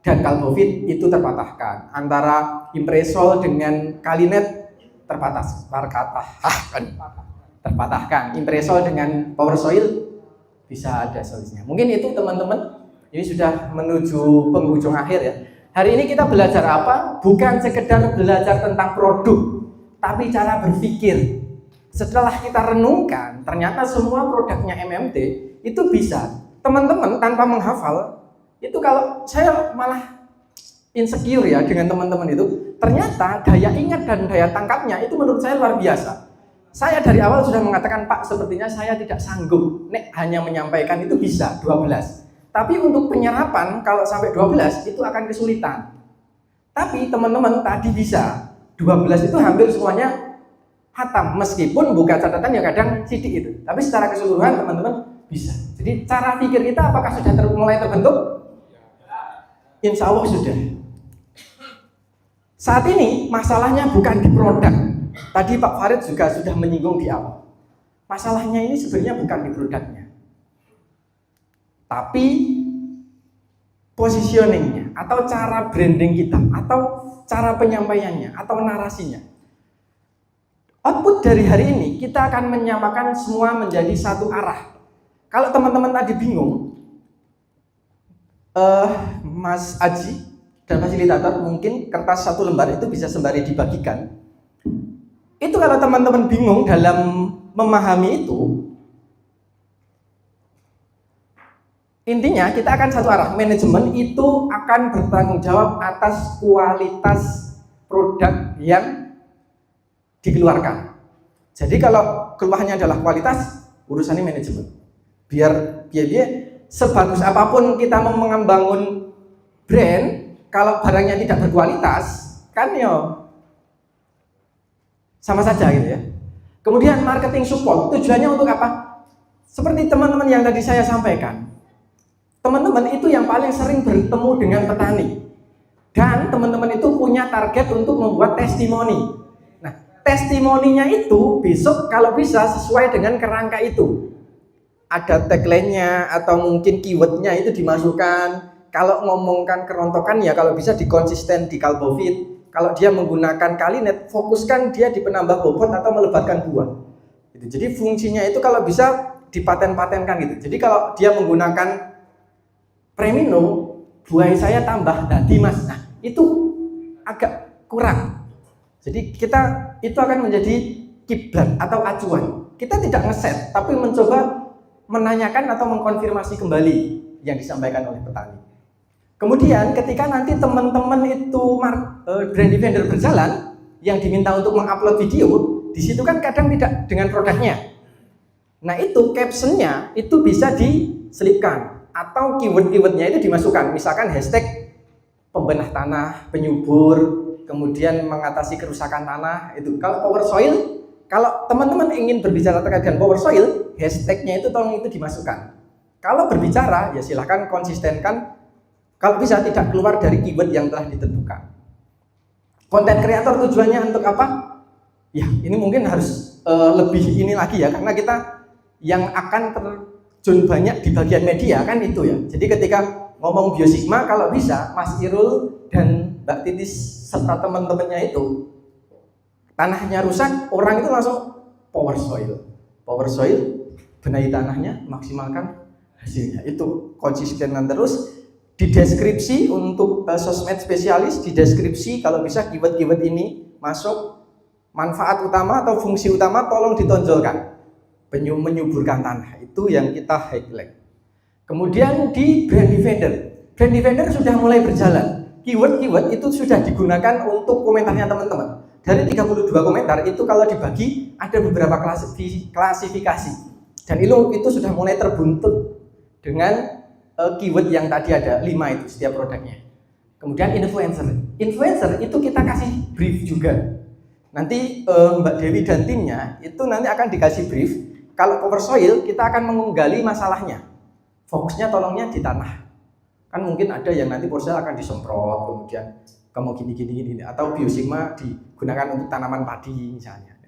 dan Kalbufit itu terpatahkan, antara Impresol dengan Kalinet terpatahkan. Impresol dengan Power Soil bisa ada solusinya. Mungkin itu teman-teman Ini sudah menuju penghujung akhir ya. Hari ini kita belajar apa? Bukan sekedar belajar tentang produk, tapi cara berpikir. Setelah kita renungkan, ternyata semua produknya MMT itu bisa. Teman-teman tanpa menghafal, itu kalau saya malah insecure ya dengan teman-teman itu. Ternyata daya ingat dan daya tangkapnya itu menurut saya luar biasa. Saya dari awal sudah mengatakan, Pak, sepertinya saya tidak sanggup. Nek hanya menyampaikan itu bisa 12. Tapi untuk penyerapan kalau sampai 12 itu akan kesulitan. Tapi teman-teman tadi bisa. 12 itu hampir semuanya hatam. Meskipun buka catatan ya kadang sidik itu. Tapi secara keseluruhan teman-teman bisa. Jadi cara pikir kita apakah sudah mulai terbentuk? Insya Allah sudah. Saat ini masalahnya bukan di produk. Tadi Pak Farid juga sudah menyinggung di awal. Masalahnya ini sebenarnya bukan di produknya, tapi positioningnya, atau cara branding kita, atau cara penyampaiannya, atau narasinya. Output dari hari ini kita akan menyamakan semua menjadi satu arah. Kalau teman-teman tadi bingung, Mas Aji dan fasilitator mungkin kertas 1 lembar itu bisa sembari dibagikan. Itu kalau teman-teman bingung dalam memahami itu, intinya kita akan satu arah. Manajemen itu akan bertanggung jawab atas kualitas produk yang dikeluarkan. Jadi kalau keluhannya adalah kualitas, urusannya manajemen. Biar sebagus apapun kita membangun brand, kalau barangnya tidak berkualitas, kan ya sama saja gitu ya. Kemudian marketing support, tujuannya untuk apa? Seperti teman-teman yang tadi saya sampaikan. Teman-teman itu yang paling sering bertemu dengan petani. Dan teman-teman itu punya target untuk membuat testimoni. Nah, testimoninya itu besok kalau bisa sesuai dengan kerangka itu. Ada tagline-nya atau mungkin keyword-nya itu dimasukkan. Kalau ngomongkan kerontokan ya kalau bisa dikonsisten di Kalbovit. Kalau dia menggunakan kalinet, fokuskan dia di penambah bobot atau melebatkan buah. Jadi fungsinya itu kalau bisa dipaten-patenkan gitu. Jadi kalau dia menggunakan Premino, buah saya tambah tadi mas. Nah itu agak kurang. Jadi kita itu akan menjadi kiblat atau acuan. Kita tidak ngeset, tapi mencoba menanyakan atau mengkonfirmasi kembali yang disampaikan oleh petani. Kemudian ketika nanti teman-teman itu brand defender berjalan, yang diminta untuk mengupload video, di situ kan kadang tidak dengan produknya. Nah itu captionnya itu bisa diselipkan atau keyword-keywordnya itu dimasukkan. Misalkan hashtag pembenah tanah, penyubur, kemudian mengatasi kerusakan tanah. Itu kalau power soil, kalau teman-teman ingin berbicara terkait dengan power soil, hashtagnya itu tolong itu dimasukkan. Kalau berbicara ya silahkan konsistenkan. Kalau bisa tidak keluar dari keyword yang telah ditentukan. Konten kreator tujuannya untuk apa? Ya ini mungkin harus lebih ini lagi ya, karena kita yang akan terjun banyak di bagian media kan itu ya. Jadi ketika ngomong biosigma kalau bisa Mas Irul dan Mbak Titis serta teman-temannya itu tanahnya rusak, orang itu langsung power soil, benahi tanahnya, maksimalkan hasilnya. Itu konsistenan terus. Di deskripsi untuk sosmed spesialis, di deskripsi kalau bisa keyword-keyword ini masuk, manfaat utama atau fungsi utama tolong ditonjolkan. Menyuburkan tanah, itu yang kita highlight. Kemudian di brand defender sudah mulai berjalan. Keyword-keyword itu sudah digunakan untuk komentarnya teman-teman. Dari 32 komentar itu kalau dibagi ada beberapa klasifikasi. Dan itu sudah mulai terbentuk dengan keyword yang tadi ada 5 itu setiap produknya. Kemudian influencer itu kita kasih brief juga. Nanti Mbak Dewi dan timnya itu nanti akan dikasih brief. Kalau power soil kita akan menggali masalahnya. Fokusnya tolongnya di tanah. Kan mungkin ada yang nanti power soil akan disemprot, kemudian kamu gini atau biosigma digunakan untuk tanaman padi misalnya.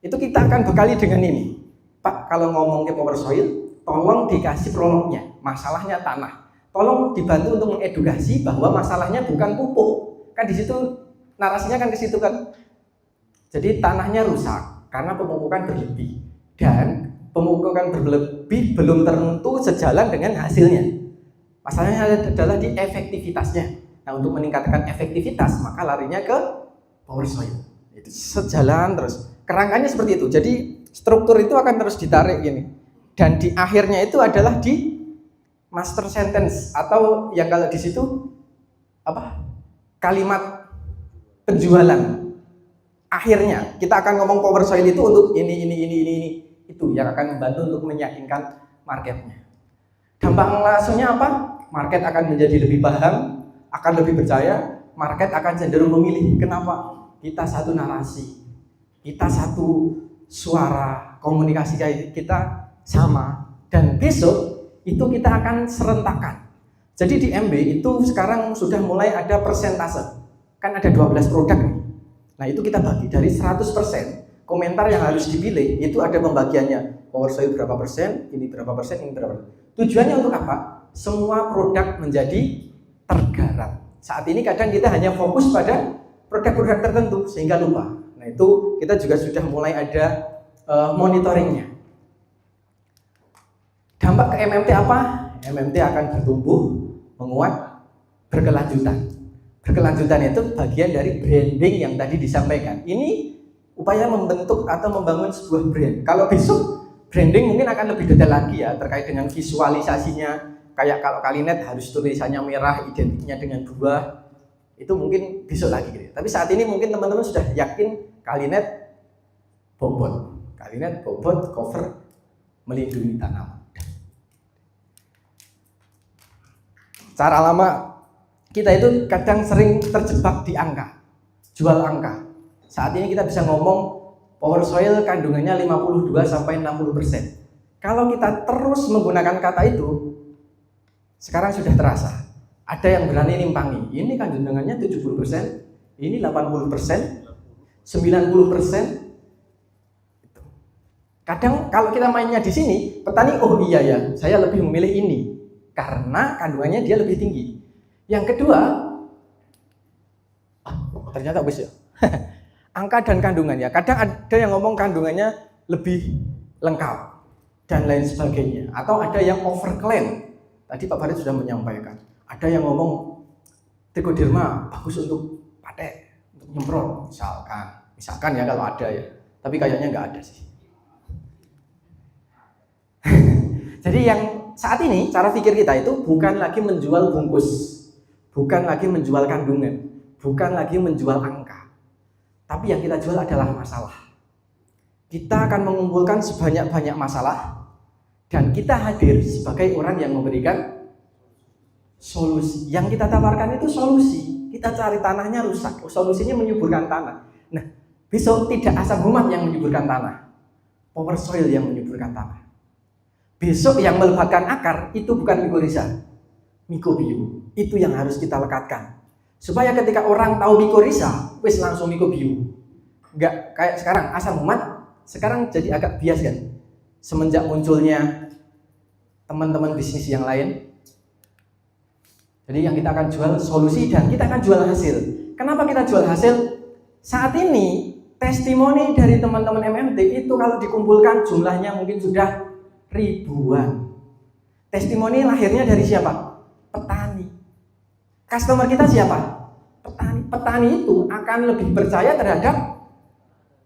Itu kita akan bekali dengan ini. Pak, kalau ngomong ke power soil tolong dikasih prolognya, masalahnya tanah. Tolong dibantu untuk mengedukasi bahwa masalahnya bukan pupuk. Kan di situ narasinya kan ke situ kan. Jadi tanahnya rusak karena pemupukan berlebih dan pemupukan berlebih belum tentu sejalan dengan hasilnya. Masalahnya adalah di efektivitasnya. Nah, untuk meningkatkan efektivitas maka larinya ke power soil. Itu sejalan terus. Kerangkanya seperti itu. Jadi struktur itu akan terus ditarik gini. Dan di akhirnya itu adalah di master sentence atau yang kalau di situ apa? Kalimat penjualan. Akhirnya kita akan ngomong power soil itu untuk ini itu yang akan membantu untuk meyakinkan marketnya. Dampak langsungnya apa? Market akan menjadi lebih paham, akan lebih percaya, market akan cenderung memilih. Kenapa? Kita satu narasi, kita satu suara, komunikasi kita sama, dan besok itu kita akan serentakkan. Jadi di MB itu sekarang sudah mulai ada persentase, kan ada 12 produk nih. Nah itu kita bagi dari 100% komentar yang harus dipilih, itu ada pembagiannya. Power soil berapa persen, ini berapa persen, ini berapa persen. Tujuannya untuk apa? Semua produk menjadi tergarap. Saat ini kadang kita hanya fokus pada produk-produk tertentu sehingga lupa. Nah itu kita juga sudah mulai ada monitoringnya. Dampak ke MMT apa? MMT akan bertumbuh, menguat, berkelanjutan. Berkelanjutan itu bagian dari branding yang tadi disampaikan. Ini upaya membentuk atau membangun sebuah brand. Kalau besok branding mungkin akan lebih detail lagi ya terkait dengan visualisasinya. Kayak kalau Kalinet harus tulisannya merah, identiknya dengan buah. Itu mungkin besok lagi gitu. Tapi saat ini mungkin teman-teman sudah yakin Kalinet bobot. Kalinet bobot cover melindungi tanaman. Cara lama kita itu kadang sering terjebak di angka, jual angka. Saat ini kita bisa ngomong power soil kandungannya 52-60%. Kalau kita terus menggunakan kata itu, sekarang sudah terasa. Ada yang berani nimpangi. Ini kandungannya 70%, ini 80%, 90%. Kadang kalau kita mainnya di sini, petani oh iya ya, saya lebih memilih ini karena kandungannya dia lebih tinggi. Yang kedua, ternyata habis ya. Angka dan kandungannya. Kadang ada yang ngomong kandungannya lebih lengkap dan lain sebagainya. Atau ada yang overclaim. Tadi Pak Farid sudah menyampaikan. Ada yang ngomong Trichoderma bagus untuk patek, untuk nyemprot, misalkan ya kalau ada ya. Tapi kayaknya nggak ada sih. Jadi yang saat ini cara pikir kita itu bukan lagi menjual bungkus, bukan lagi menjual kandungan, bukan lagi menjual angka. Tapi yang kita jual adalah masalah. Kita akan mengumpulkan sebanyak-banyak masalah dan kita hadir sebagai orang yang memberikan solusi. Yang kita tawarkan itu solusi. Kita cari tanahnya rusak, solusinya menyuburkan tanah. Nah, besok tidak asam umat yang menyuburkan tanah, power soil yang menyuburkan tanah. Besok yang melebatkan akar itu bukan mikorizа, mikobio. Itu yang harus kita lekatkan. Supaya ketika orang tahu mikorizа, wis langsung mikobio. Enggak kayak sekarang asam umat, sekarang jadi agak bias kan. Semenjak munculnya teman-teman bisnis yang lain. Jadi yang kita akan jual solusi dan kita akan jual hasil. Kenapa kita jual hasil? Saat ini testimoni dari teman-teman MMT itu kalau dikumpulkan jumlahnya mungkin sudah ribuan. Testimoni lahirnya dari siapa? Petani. Customer kita siapa? Petani. Petani itu akan lebih percaya terhadap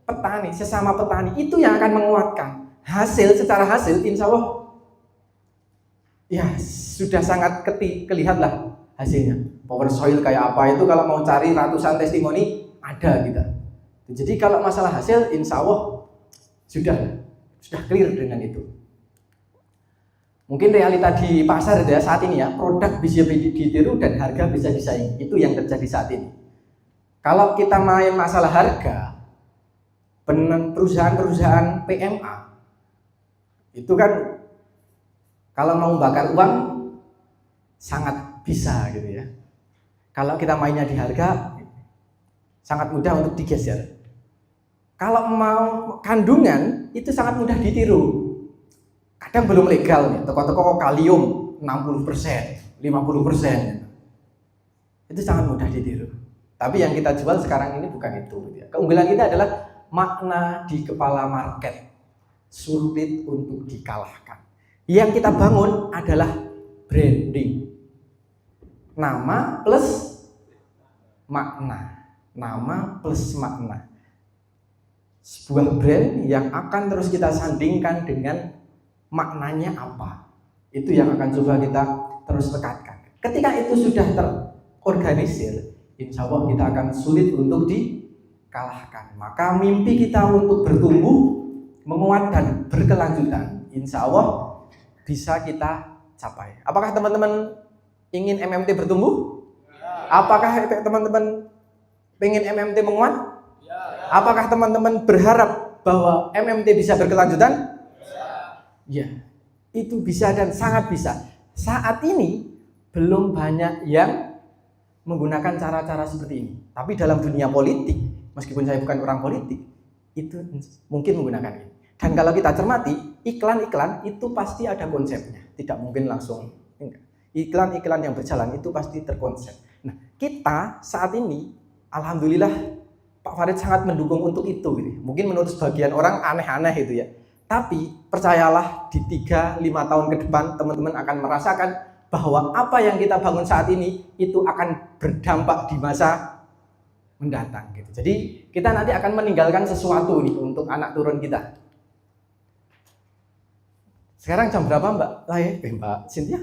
petani, sesama petani. Itu yang akan menguatkan. Hasil, secara hasil insya Allah ya sudah sangat kelihatan lah hasilnya. Power soil kayak apa itu kalau mau cari ratusan testimoni ada kita. Jadi kalau masalah hasil insya Allah sudah clear dengan itu. Mungkin realita di pasar ya saat ini ya, produk bisa ditiru dan harga bisa disaing. Itu yang terjadi saat ini. Kalau kita main masalah harga, perusahaan-perusahaan PMA itu kan kalau mau bakar uang sangat bisa gitu ya. Kalau kita mainnya di harga sangat mudah untuk digeser. Kalau mau kandungan itu sangat mudah ditiru. Kadang belum legal nih, toko-toko kalium 60%, 50%. Itu sangat mudah ditiru. Tapi yang kita jual sekarang ini bukan itu. Keunggulan kita adalah makna di kepala market. Sulit untuk dikalahkan. Yang kita bangun adalah branding. Nama plus makna. Nama plus makna. Sebuah brand yang akan terus kita sandingkan dengan maknanya apa. Itu yang akan coba kita terus tekatkan. Ketika itu sudah terorganisir, insya Allah kita akan sulit untuk dikalahkan. Maka mimpi kita untuk bertumbuh, menguat dan berkelanjutan, insya Allah bisa kita capai. Apakah teman-teman ingin MMT bertumbuh? Apakah teman-teman ingin MMT menguat? Apakah teman-teman berharap bahwa MMT bisa berkelanjutan? Ya, itu bisa dan sangat bisa. Saat ini belum banyak yang menggunakan cara-cara seperti ini. Tapi dalam dunia politik, meskipun saya bukan orang politik, itu mungkin menggunakan ini. Dan kalau kita cermati, iklan-iklan itu pasti ada konsepnya. Tidak mungkin langsung. Iklan-iklan yang berjalan itu pasti terkonsep. Nah, kita saat ini, alhamdulillah, Pak Farid sangat mendukung untuk itu. Gitu. Mungkin menurut sebagian orang aneh-aneh itu ya. Tapi percayalah di 3-5 tahun ke depan teman-teman akan merasakan bahwa apa yang kita bangun saat ini itu akan berdampak di masa mendatang. Gitu. Jadi kita nanti akan meninggalkan sesuatu nih untuk anak turun kita. Sekarang jam berapa Mbak? Mbak Cynthia?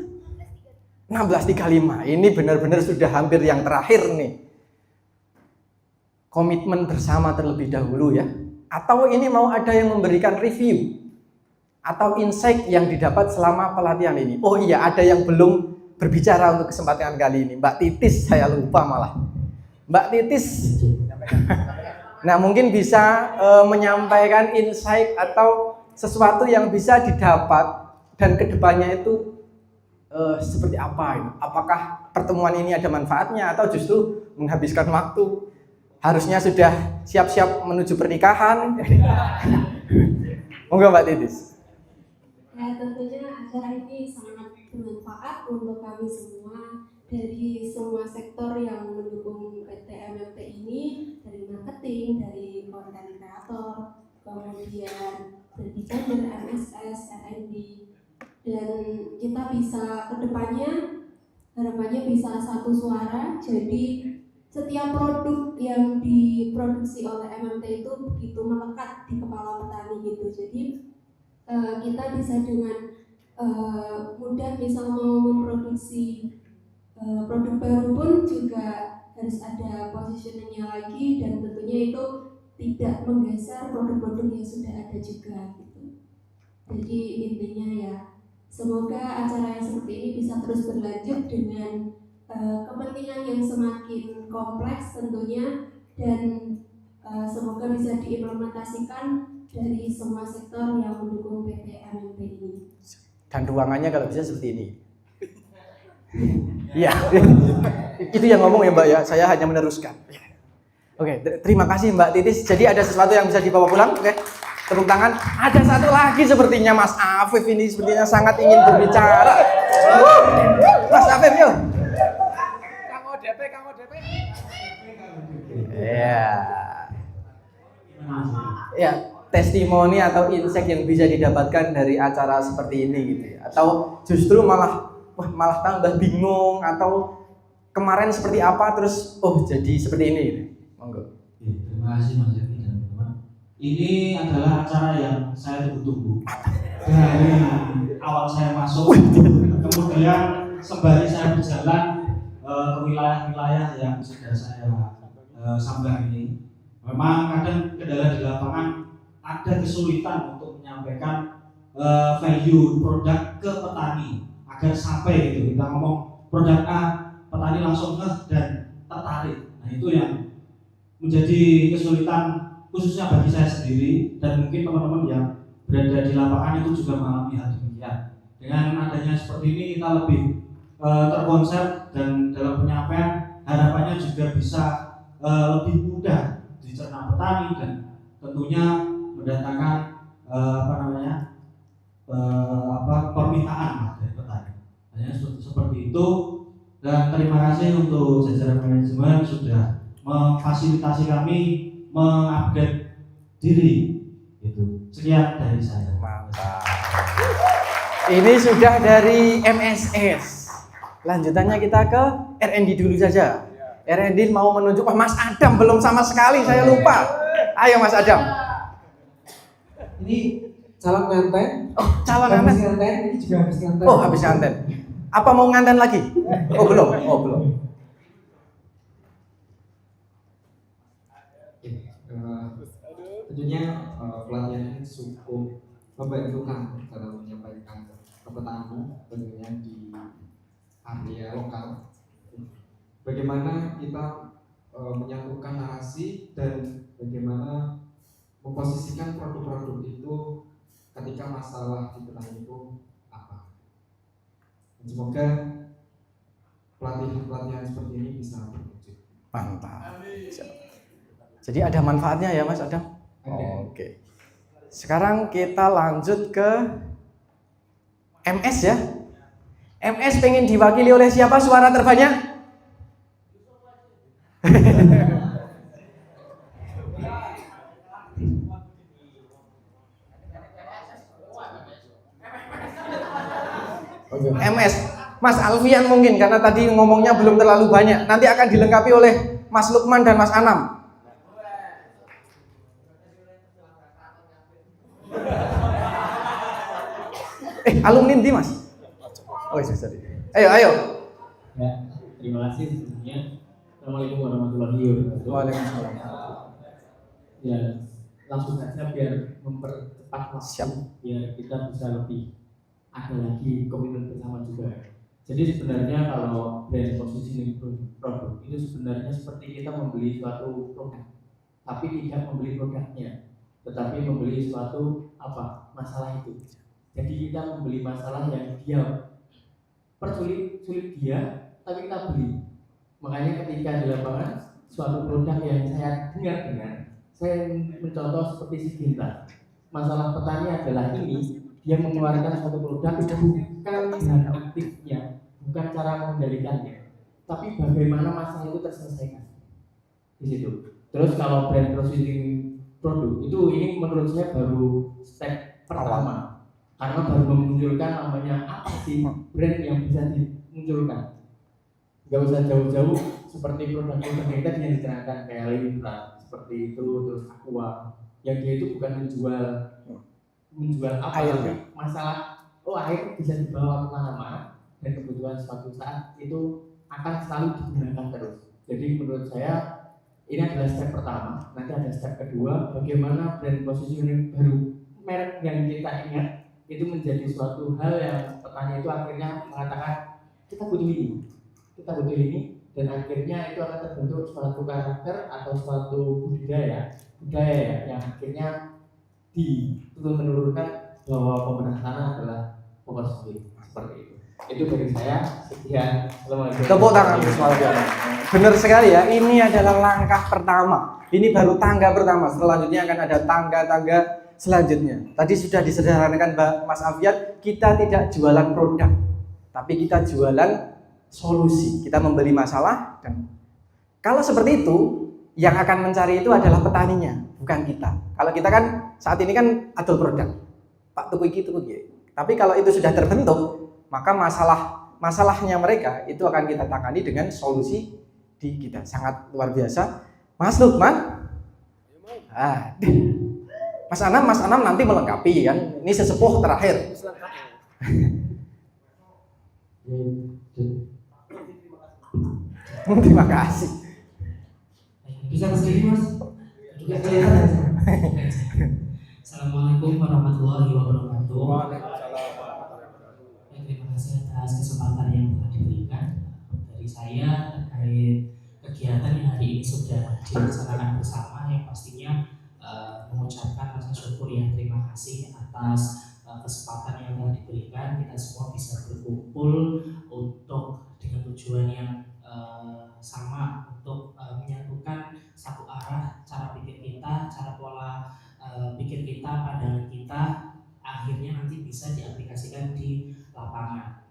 16.35. Ini benar-benar sudah hampir yang terakhir nih. Komitmen bersama terlebih dahulu ya. Atau ini mau ada yang memberikan review atau insight yang didapat selama pelatihan ini. Oh iya, ada yang belum berbicara untuk kesempatan kali ini. Mbak Titis, saya lupa malah. Mbak Titis. Nah, mungkin bisa menyampaikan insight atau sesuatu yang bisa didapat dan kedepannya itu seperti apa ini? Apakah pertemuan ini ada manfaatnya atau justru menghabiskan waktu? Harusnya sudah siap-siap menuju pernikahan. Monggo Mbak Titis. Ya, tentunya acara ini sangat bermanfaat untuk kami semua dari semua sektor yang mendukung PT MMT ini, dari marketing, dari konten kreator, kemudian dari gender, MSS, R&D, dan kita bisa kedepannya harapannya bisa satu suara. Jadi setiap produk yang diproduksi oleh MMT itu begitu melekat di kepala petani gitu. Jadi kita bisa dengan mudah misal mau memproduksi produk baru pun juga harus ada positioningnya lagi, dan tentunya itu tidak menggeser produk-produk yang sudah ada juga gitu. Jadi intinya ya semoga acara yang seperti ini bisa terus berlanjut dengan kepentingan yang semakin kompleks tentunya, dan semoga bisa diimplementasikan dari semua sektor yang mendukung PT MMT ini. Dan ruangannya kalau bisa seperti ini. Iya, itu yang ngomong ya Mbak ya, saya hanya meneruskan. Oke, terima kasih Mbak Titis. Jadi ada sesuatu yang bisa dibawa pulang, oke? Tepuk tangan. Ada satu lagi sepertinya Mas Afif ini sepertinya sangat ingin berbicara. Mas Afif yuk. Kang ODP. Iya. Ya, testimoni atau insight yang bisa didapatkan dari acara seperti ini gitu ya. Atau justru malah tambah bingung, atau kemarin seperti apa terus jadi seperti ini gitu. Monggo. Terima kasih Mas Yaki dan teman-teman. Ini adalah acara yang saya tunggu-tunggu. Dari awal saya masuk, kemudian sembari saya berjalan ke wilayah-wilayah yang sudah saya sambangi, memang kadang kendala di lapangan ada kesulitan untuk menyampaikan value produk ke petani agar sampai gitu. Kita ngomong produk A, petani langsung dan tertarik. Nah itu yang menjadi kesulitan khususnya bagi saya sendiri, dan mungkin teman-teman yang berada di lapangan itu juga mengalami hal demikian. Dengan adanya seperti ini kita lebih terkonsep, dan dalam penyampaian harapannya juga bisa lebih mudah dicerna petani, dan tentunya mendatangkan permintaan dari petani. Hanya seperti itu, dan terima kasih untuk jajaran manajemen sudah memfasilitasi kami mengupgrade diri. Itu sekian dari saya. Mantap. Ini sudah dari MSS. Lanjutannya kita ke R&D dulu saja. R&D mau menunjuk, Mas Adam belum sama sekali, saya lupa. Ayo Mas Adam. Ini calon nganten. Oh, calon Habis nganten. nganten, ini juga habis nganten. Oh, habis nganten. Apa mau nganten lagi? Oh, belum. Oh, belum. Tentunya pelatihan ini cukup membantu kami dalam menyampaikan kepetamu tentunya di area lokal. Bagaimana kita menyatukan narasi dan bagaimana memposisikan produk-produk itu ketika masalah di petani itu apa. Dan semoga pelatihan-pelatihan seperti ini bisa berwujud. Mantap. Jadi ada manfaatnya ya Mas Adam? Oke. Sekarang kita lanjut ke MS ya. MS pengen diwakili oleh siapa suara terbanyak? MS, Mas Alfian mungkin karena tadi ngomongnya belum terlalu banyak. Nanti akan dilengkapi oleh Mas Lukman dan Mas Anam. Alumni di Mas? Oh iya, sorry. Ayo. Ya, terima kasih sebelumnya. Assalamualaikum warahmatullahi wabarakatuh. Waalaikumsalam. Ya, langsung saja biar mempercepat waktu. Siap. Biar kita bisa lebih ada lagi komitmen bersama juga. Jadi sebenarnya kalau brand positioning produk itu sebenarnya seperti kita membeli suatu produk, tapi tidak membeli produknya, tetapi membeli suatu masalah itu. Jadi kita membeli masalah yang dia persulit dia, tapi kita beli. Makanya ketika di lapangan suatu produk yang saya dengar, saya mencontoh seperti Siginta. Masalah petani adalah ini, dia mengeluarkan suatu produk bukan dengan aktifnya, bukan cara mengendalikannya, tapi bagaimana masalah itu terselesaikan di situ. Terus kalau brand positioning produk itu ini menurut saya baru step pertama. Karena baru memunculkan namanya apa sih brand yang bisa dimunculkan. Gak usah jauh-jauh seperti produk-produk yang tadi yang diterangkan kayak Libra seperti itu, terus Aqua yang dia itu bukan menjual apa tapi masalah air bisa dibawa kemana-mana dan kebutuhan suatu saat itu akan selalu digunakan terus. Jadi menurut saya ini adalah step pertama. Nanti ada step kedua, bagaimana brand positioning baru merek yang kita ingat itu menjadi suatu hal yang petani itu akhirnya mengatakan kita butuh ini dan akhirnya itu akan terbentuk suatu karakter atau suatu budaya yang akhirnya menurunkan bahwa pemerintah tanah adalah pokok sawit seperti itu. Itu dari saya. Sekian. Tepuk tangan benar sekali ya. Ini adalah langkah pertama. Ini baru tangga pertama. Selanjutnya akan ada tangga-tangga selanjutnya. Tadi sudah disederhanakan Mas Alfian, kita tidak jualan produk, tapi kita jualan solusi. Kita membeli masalah dan kalau seperti itu, yang akan mencari itu adalah petaninya, bukan kita. Kalau kita kan saat ini kan adol produk, Pak tuku iki. Tapi kalau itu sudah terbentuk, maka masalahnya mereka itu akan kita tangani dengan solusi di kita. Sangat luar biasa. Mas Lukman, Mas Anam nanti melengkapi kan. Ini sesepuh terakhir. Terima kasih. Bisa sendiri Mas. Juga Assalamualaikum warahmatullahi wabarakatuh. Terima kasih atas kesempatan yang telah diberikan dari saya terkait kegiatan yang hari ini sudah dilaksanakan bersama, yang pastinya mengucapkan rasa syukur ya, terima kasih atas kesempatan yang telah diberikan. Kita semua bisa berkumpul untuk dengan tujuan yang sama, untuk menyatukan satu arah cara pikir kita, cara pola pikir kita, pandangan kita, akhirnya nanti bisa diaplikasikan di lapangan.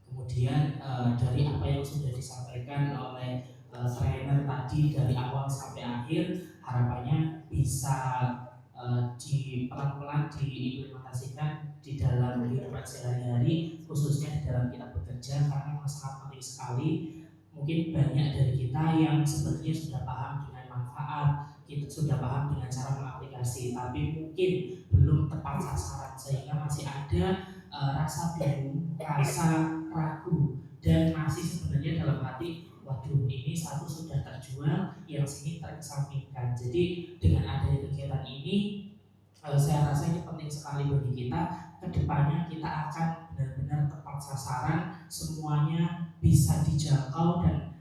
Kemudian dari apa yang sudah disampaikan oleh trainer tadi dari awal sampai akhir, harapannya bisa pelan-pelan diimplementasikan di dalam kehidupan sehari-hari, khususnya di dalam kita bekerja, karena memang sangat penting sekali. Mungkin banyak dari kita yang sebenarnya sudah paham dengan manfaat, kita sudah paham dengan cara mengaplikasi, tapi mungkin belum tepat sasaran, sehingga masih ada rasa bingung, rasa ragu, dan masih sebenarnya dalam hati, waduh ini satu sudah terjual, yang sini terkesampingkan. Jadi dengan adanya kegiatan ini, saya rasa ini penting sekali bagi kita. Kedepannya kita akan benar-benar tepat sasaran, semuanya bisa dijangkau, dan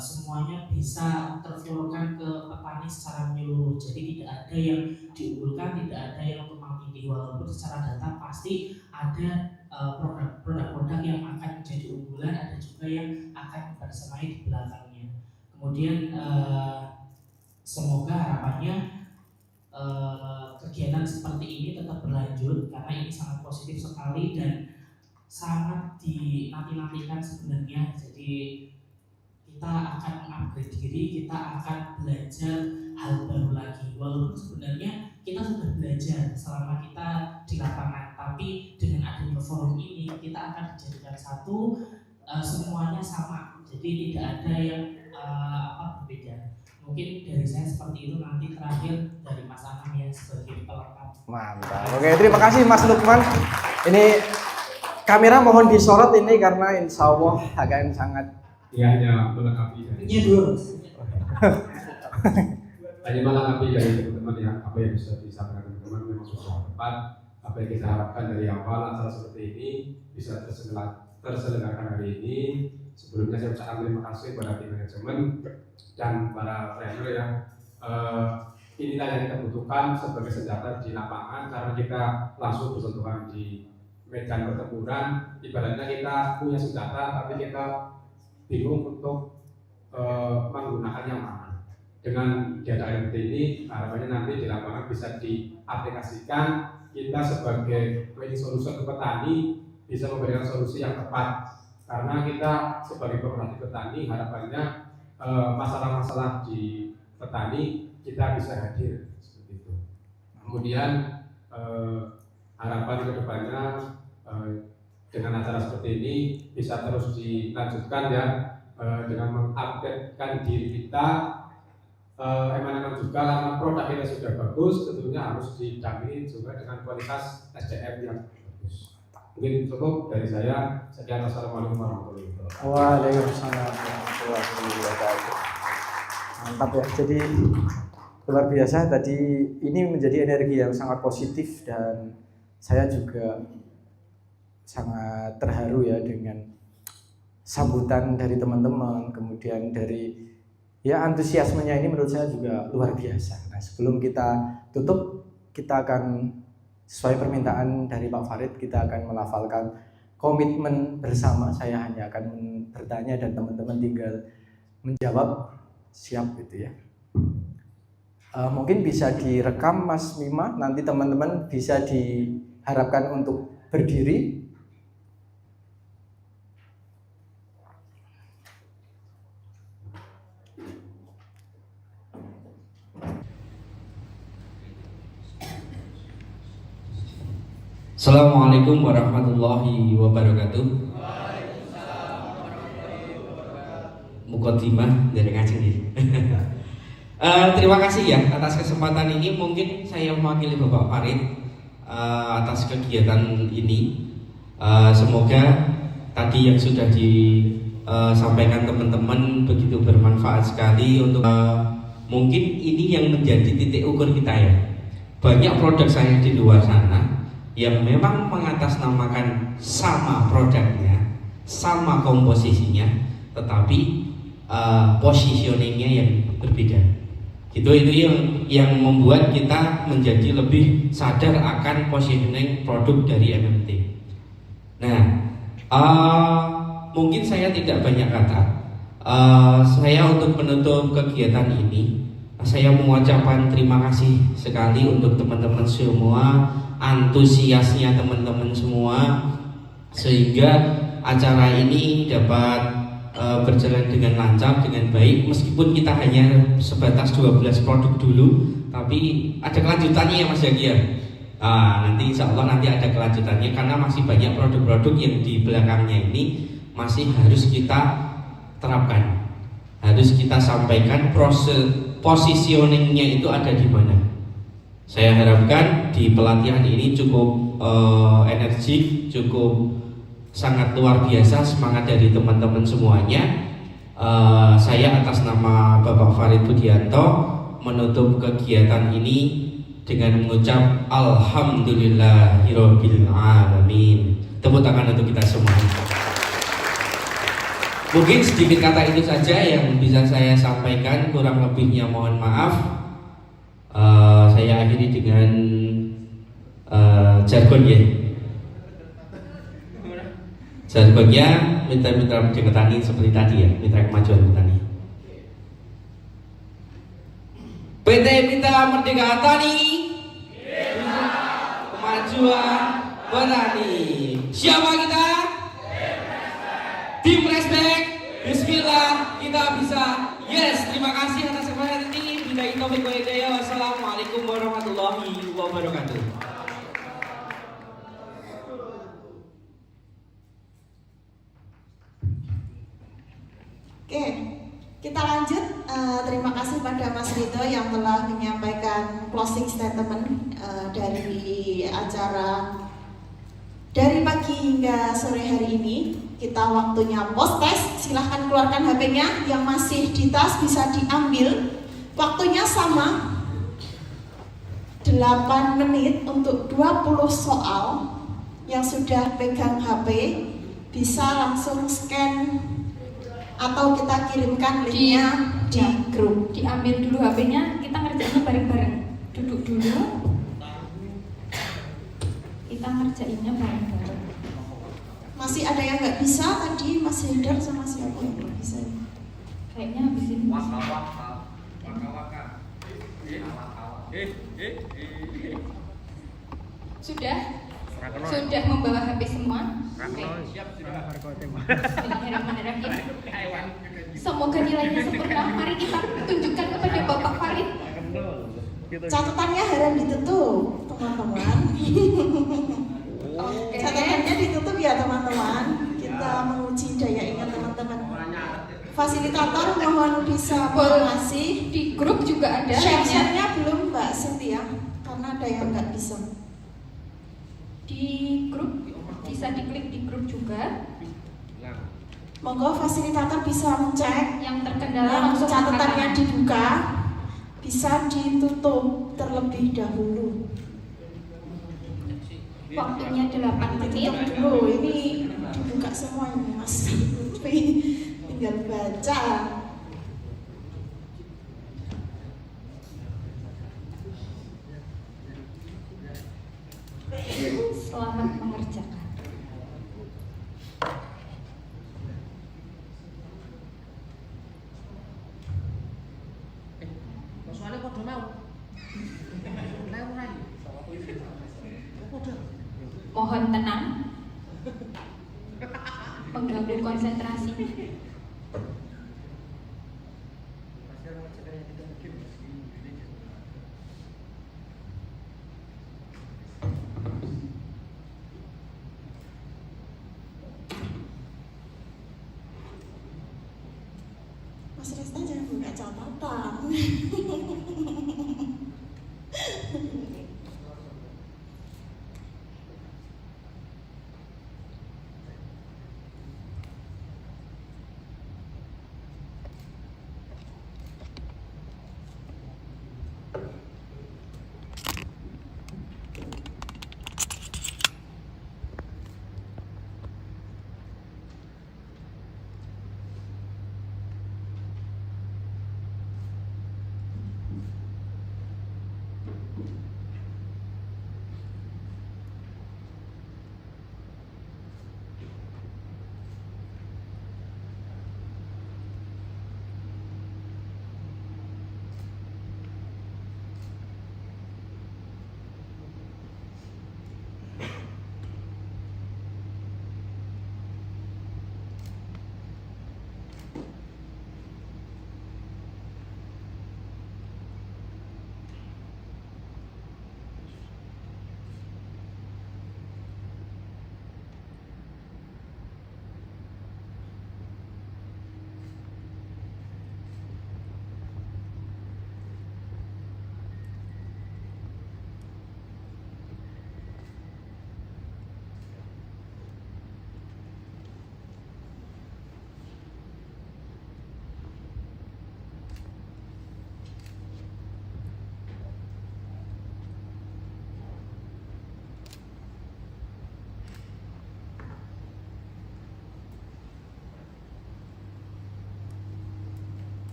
semuanya bisa tersalurkan ke petani secara menyeluruh. Jadi tidak ada yang diunggulkan, tidak ada yang tumpang tindih, walaupun secara data pasti ada produk-produk yang akan menjadi unggulan, ada juga yang akan bersemai di belakangnya. Kemudian semoga harapannya kegiatan seperti ini tetap berlanjut, karena ini sangat positif sekali dan sangat dinanti-nantikan sebenarnya. Jadi kita akan mengupgrade diri, kita akan belajar hal baru lagi. Walaupun sebenarnya kita sudah belajar selama kita di lapangan, tapi dengan adanya forum ini kita akan dijadikan satu, semuanya sama. Jadi tidak ada yang berbeda. Mungkin dari saya seperti itu, nanti terakhir dari Mas Anam ya sebagai pelengkap. Mantap. Oke, terima kasih Mas Lukman. Ini kamera mohon disorot ini karena insya Allah akan sangat. Dia hanya melengkapi. Ini dulu. Hanya melengkapi dari teman-teman ya, apa yang bisa disampaikan teman-teman memang sudah tepat. Apa yang kita harapkan dari awal acara seperti ini bisa terselenggarakan hari ini. Sebelumnya saya ucapkan terima kasih kepada tim manajemen dan para trainer yang inilah yang kita butuhkan sebagai senjata di lapangan, karena kita langsung bersentuhan di medan pertempuran. Ibaratnya kita punya senjata tapi kita bingung untuk menggunakan yang mana. Dengan diadakan seperti ini, harapannya nanti di lapangan bisa diaplikasikan. Kita sebagai planning solution ke petani bisa memberikan solusi yang tepat, karena kita sebagai kooperatif petani harapannya masalah-masalah di petani kita bisa hadir seperti itu. Kemudian harapan kedepannya dengan acara seperti ini bisa terus dilanjutkan ya, dengan mengupdatekan diri kita, emang juga karena produk kita sudah bagus, tentunya harus didampingi juga dengan kualitas SDM yang bagus. Mungkin cukup dari saya. Sekian, assalamualaikum warahmatullahi wabarakatuh. Waalaikumsalam warahmatullahi wabarakatuh. Mantap ya. Jadi luar biasa tadi, ini menjadi energi yang sangat positif dan saya juga sangat terharu ya dengan sambutan dari teman-teman, kemudian dari ya antusiasmenya ini menurut saya juga luar biasa. Nah, sebelum kita tutup, kita akan sesuai permintaan dari Pak Farid, kita akan melafalkan komitmen bersama. Saya hanya akan bertanya dan teman-teman tinggal menjawab. Siap gitu ya. Mungkin bisa direkam Mas Mima, nanti teman-teman bisa diharapkan untuk berdiri. Assalamualaikum warahmatullahi wabarakatuh. Mukotimah dari ngajeng. Terima kasih ya atas kesempatan ini. Mungkin saya mewakili Bapak Farid atas kegiatan ini. Semoga tadi yang sudah disampaikan teman-teman begitu bermanfaat sekali untuk mungkin ini yang menjadi titik ukur kita ya. Banyak produk saya di luar sana yang memang mengatasnamakan sama produknya, sama komposisinya, tetapi positioningnya yang berbeda. Itu yang membuat kita menjadi lebih sadar akan positioning produk dari MMT. Nah, mungkin saya tidak banyak kata. Saya untuk menutup kegiatan ini, saya mengucapkan terima kasih sekali untuk teman-teman semua, antusiasnya teman-teman semua, sehingga acara ini dapat berjalan dengan lancar, dengan baik, meskipun kita hanya sebatas 12 produk dulu, tapi ada kelanjutannya ya Mas Yagi ya. Nanti insya Allah nanti ada kelanjutannya, karena masih banyak produk-produk yang di belakangnya ini masih harus kita terapkan, harus kita sampaikan proses positioningnya itu ada di mana. Saya harapkan di pelatihan ini cukup energik, cukup sangat luar biasa semangat dari teman-teman semuanya. Saya atas nama Bapak Farid Budianto menutup kegiatan ini dengan mengucap Alhamdulillahirabbil alamin. Tepuk tangan untuk kita semua. Mungkin sedikit kata itu saja yang bisa saya sampaikan, kurang lebihnya mohon maaf. Saya akhiri dengan jargon ya. Jargonnya mitra-mitra petani seperti tadi ya, mitra kemajuan petani. PT Mitra Merdeka Tani, kemajuan petani. Siapa kita? Tim Respect. Bismillah, kita bisa. Yes, terima kasih atas kesempatan ini. Billahi taufiq wal hidayah. Wassalamualaikum warahmatullahi wabarakatuh. Oke, kita lanjut. Terima kasih pada Mas Ridho yang telah menyampaikan closing statement dari acara dari pagi hingga sore hari ini. Kita waktunya post test. Silahkan keluarkan HP-nya. Yang masih di tas bisa diambil. Waktunya sama, 8 menit untuk 20 soal. Yang sudah pegang HP bisa langsung scan atau kita kirimkan linknya di grup. Diambil dulu HP-nya, kita ngerjainnya bareng-bareng. Duduk dulu. Kita ngerjainnya bareng-bareng. Masih ada yang nggak bisa tadi, Mas Hendar sama siapa yang nggak bisa? Kayaknya habis ini. Sudah? Sudah membawa HP semua? Siap, sudah. Bismillahirrahmanirrahim. Semoga nilainya sempurna. Mari kita tunjukkan kepada Bapak Farid. Catatannya harap ditutup, teman-teman. Catatannya ditutup ya teman-teman. Kita menguji daya ingat teman-teman. Fasilitator mohon bisa mengawasi. Di grup juga ada. Share-nya belum Mbak Cynthia, karena ada yang nggak bisa. Di grup bisa diklik di grup juga. Monggo fasilitator bisa mencek yang terkendala yang langsung catatannya dibuka, bisa ditutup terlebih dahulu. Waktunya 8 menit dulu. Ini dibuka semuanya Mas. Tinggal baca. Selamat mengerjakan. Soalnya kok mau. Mohon tenang. Mengganggu konsentrasi. Mas Resta jangan buka catatan.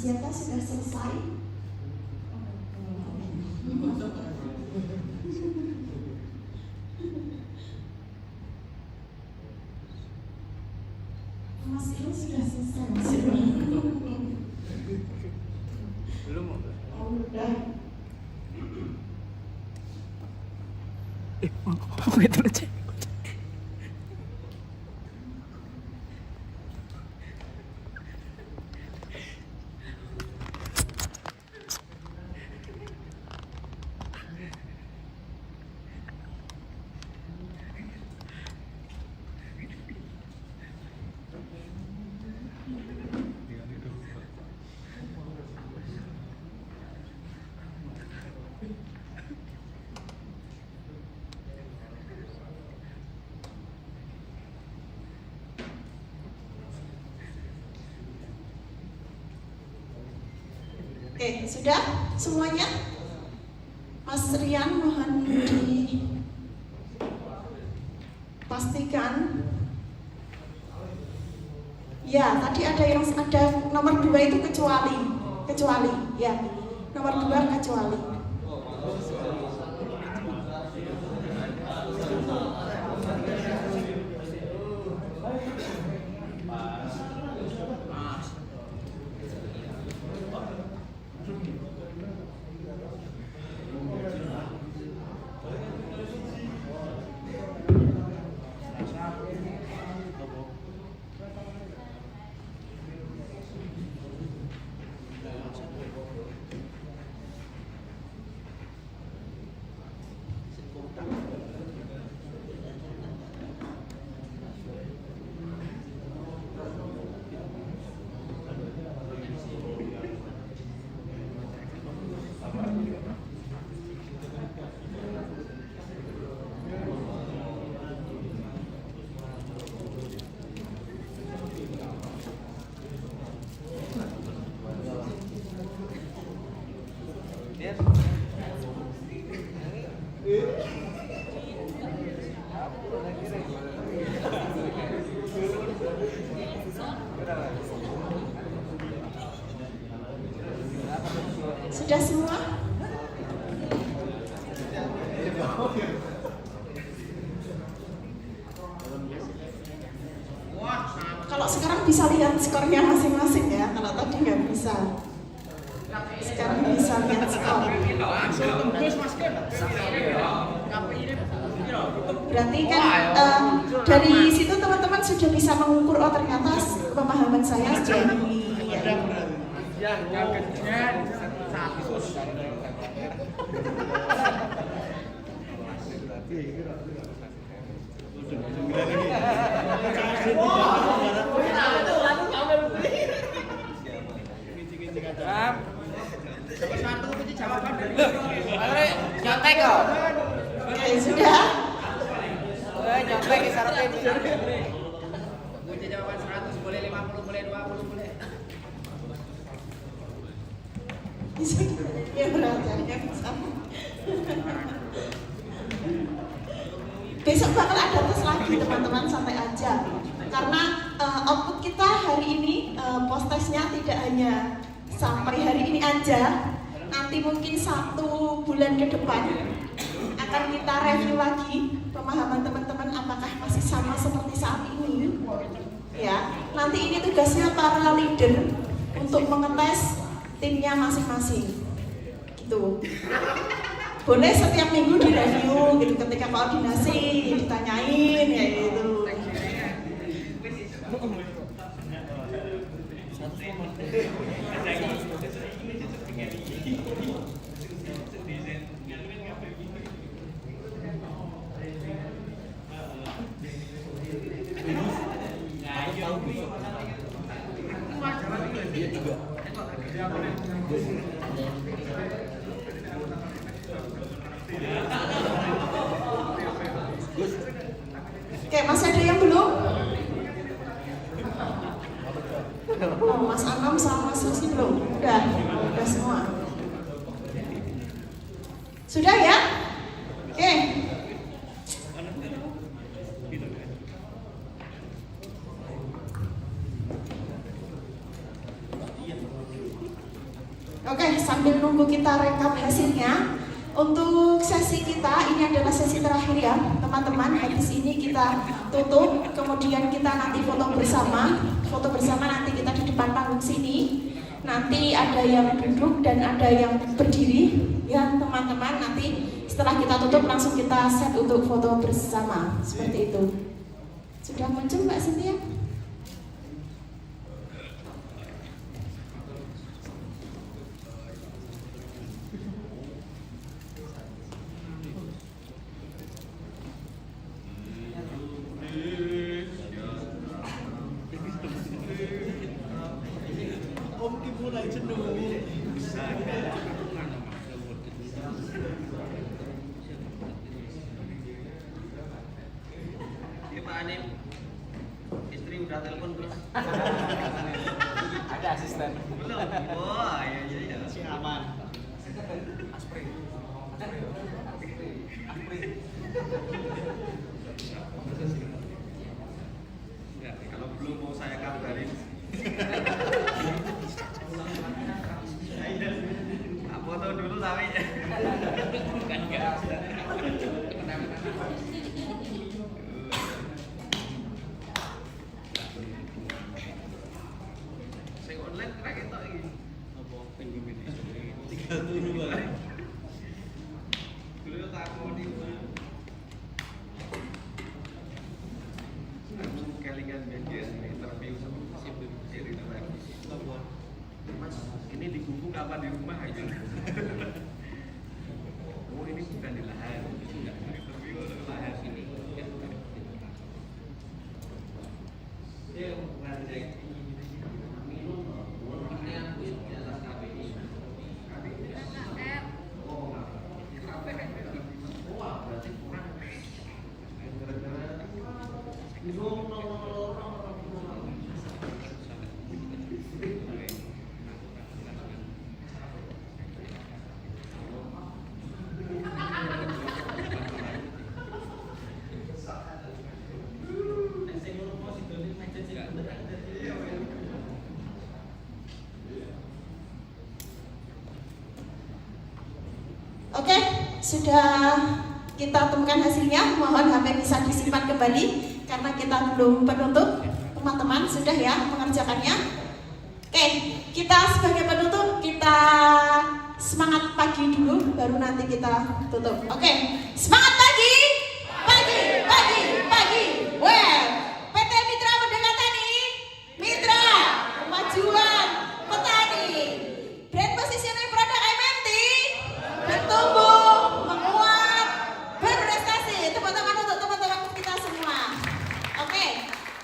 Mas Yata sudah selesai. Mas ini sudah selesai. Belum. Oh, udah. Itu aja. Oke, sudah semuanya? Mas Rian mohon dipastikan. Ya, tadi ada yang ada nomor 2 itu kecuali ya. Nomor 2 kecuali. Sudah semua? Kalau sekarang bisa lihat skornya masing-masing ya. Kalau tadi nggak bisa. Sekarang bisa lihat skor. Berarti kan dari situ teman-teman sudah bisa mengukur, oh ternyata pemahaman saya sudah Nyontek kok. Oke, sudah. Nyontek syaratnya itu. Kunci jawaban 100 boleh 50 boleh 20 boleh. Bisa ya belajarnya bisa. Besok bakal ada tes lagi teman-teman, santai aja. Karena output kita hari ini post-testnya tidak hanya sampai hari ini aja. Nanti mungkin 1 bulan ke depan akan kita review lagi pemahaman teman-teman apakah masih sama seperti saat ini. Ya, nanti ini tugasnya para leader untuk mengetes timnya masing-masing. Gitu. Boleh setiap minggu direview gitu, ketika koordinasi ditanyain ya gitu. Oke, masih ada yang belum? Oh, Mas Anam sama Mas Susi belum? Udah semua. Sudah ya? Oke. kita rekap hasilnya. Untuk sesi kita, ini adalah sesi terakhir ya teman-teman. Habis ini kita tutup, kemudian kita nanti foto bersama. Foto bersama nanti kita di depan panggung sini. Nanti ada yang duduk dan ada yang berdiri ya teman-teman. Nanti setelah kita tutup langsung kita set untuk foto bersama. Seperti itu. Sudah muncul Mbak Cynthia? Istri udah telepon belum? Ada asisten. Belum. Wah, iya. Si aman. Aspri. Enggak, kalau belum mau saya kabarin. Foto dulu tapi. Bukan enggak. Saya online kira ketok iki. Apa pengen ini? 32 lah. Dulu tak mau di kelingan biasa interview sama sipil siri lagi. Mas, ini di gubuk apa di rumah aja? Oh, ini bukan di lahan. Enggak, interview di lahan sini. Ya, bukan di Oke, sudah kita temukan hasilnya. Mohon HP bisa disimpan kembali karena kita belum penutup. Teman-teman sudah ya mengerjakannya. Oke, kita sebagai penutup kita semangat pagi dulu, baru nanti kita tutup. Oke, semangat pagi, pagi, pagi, pagi. Well, PT Mitra Merdeka Tani, Mitra Kemajuan Petani, brand positioning produk MMT, bertumbuh, menguat, berprestasi. Teman-teman untuk teman-teman kita semua. Oke,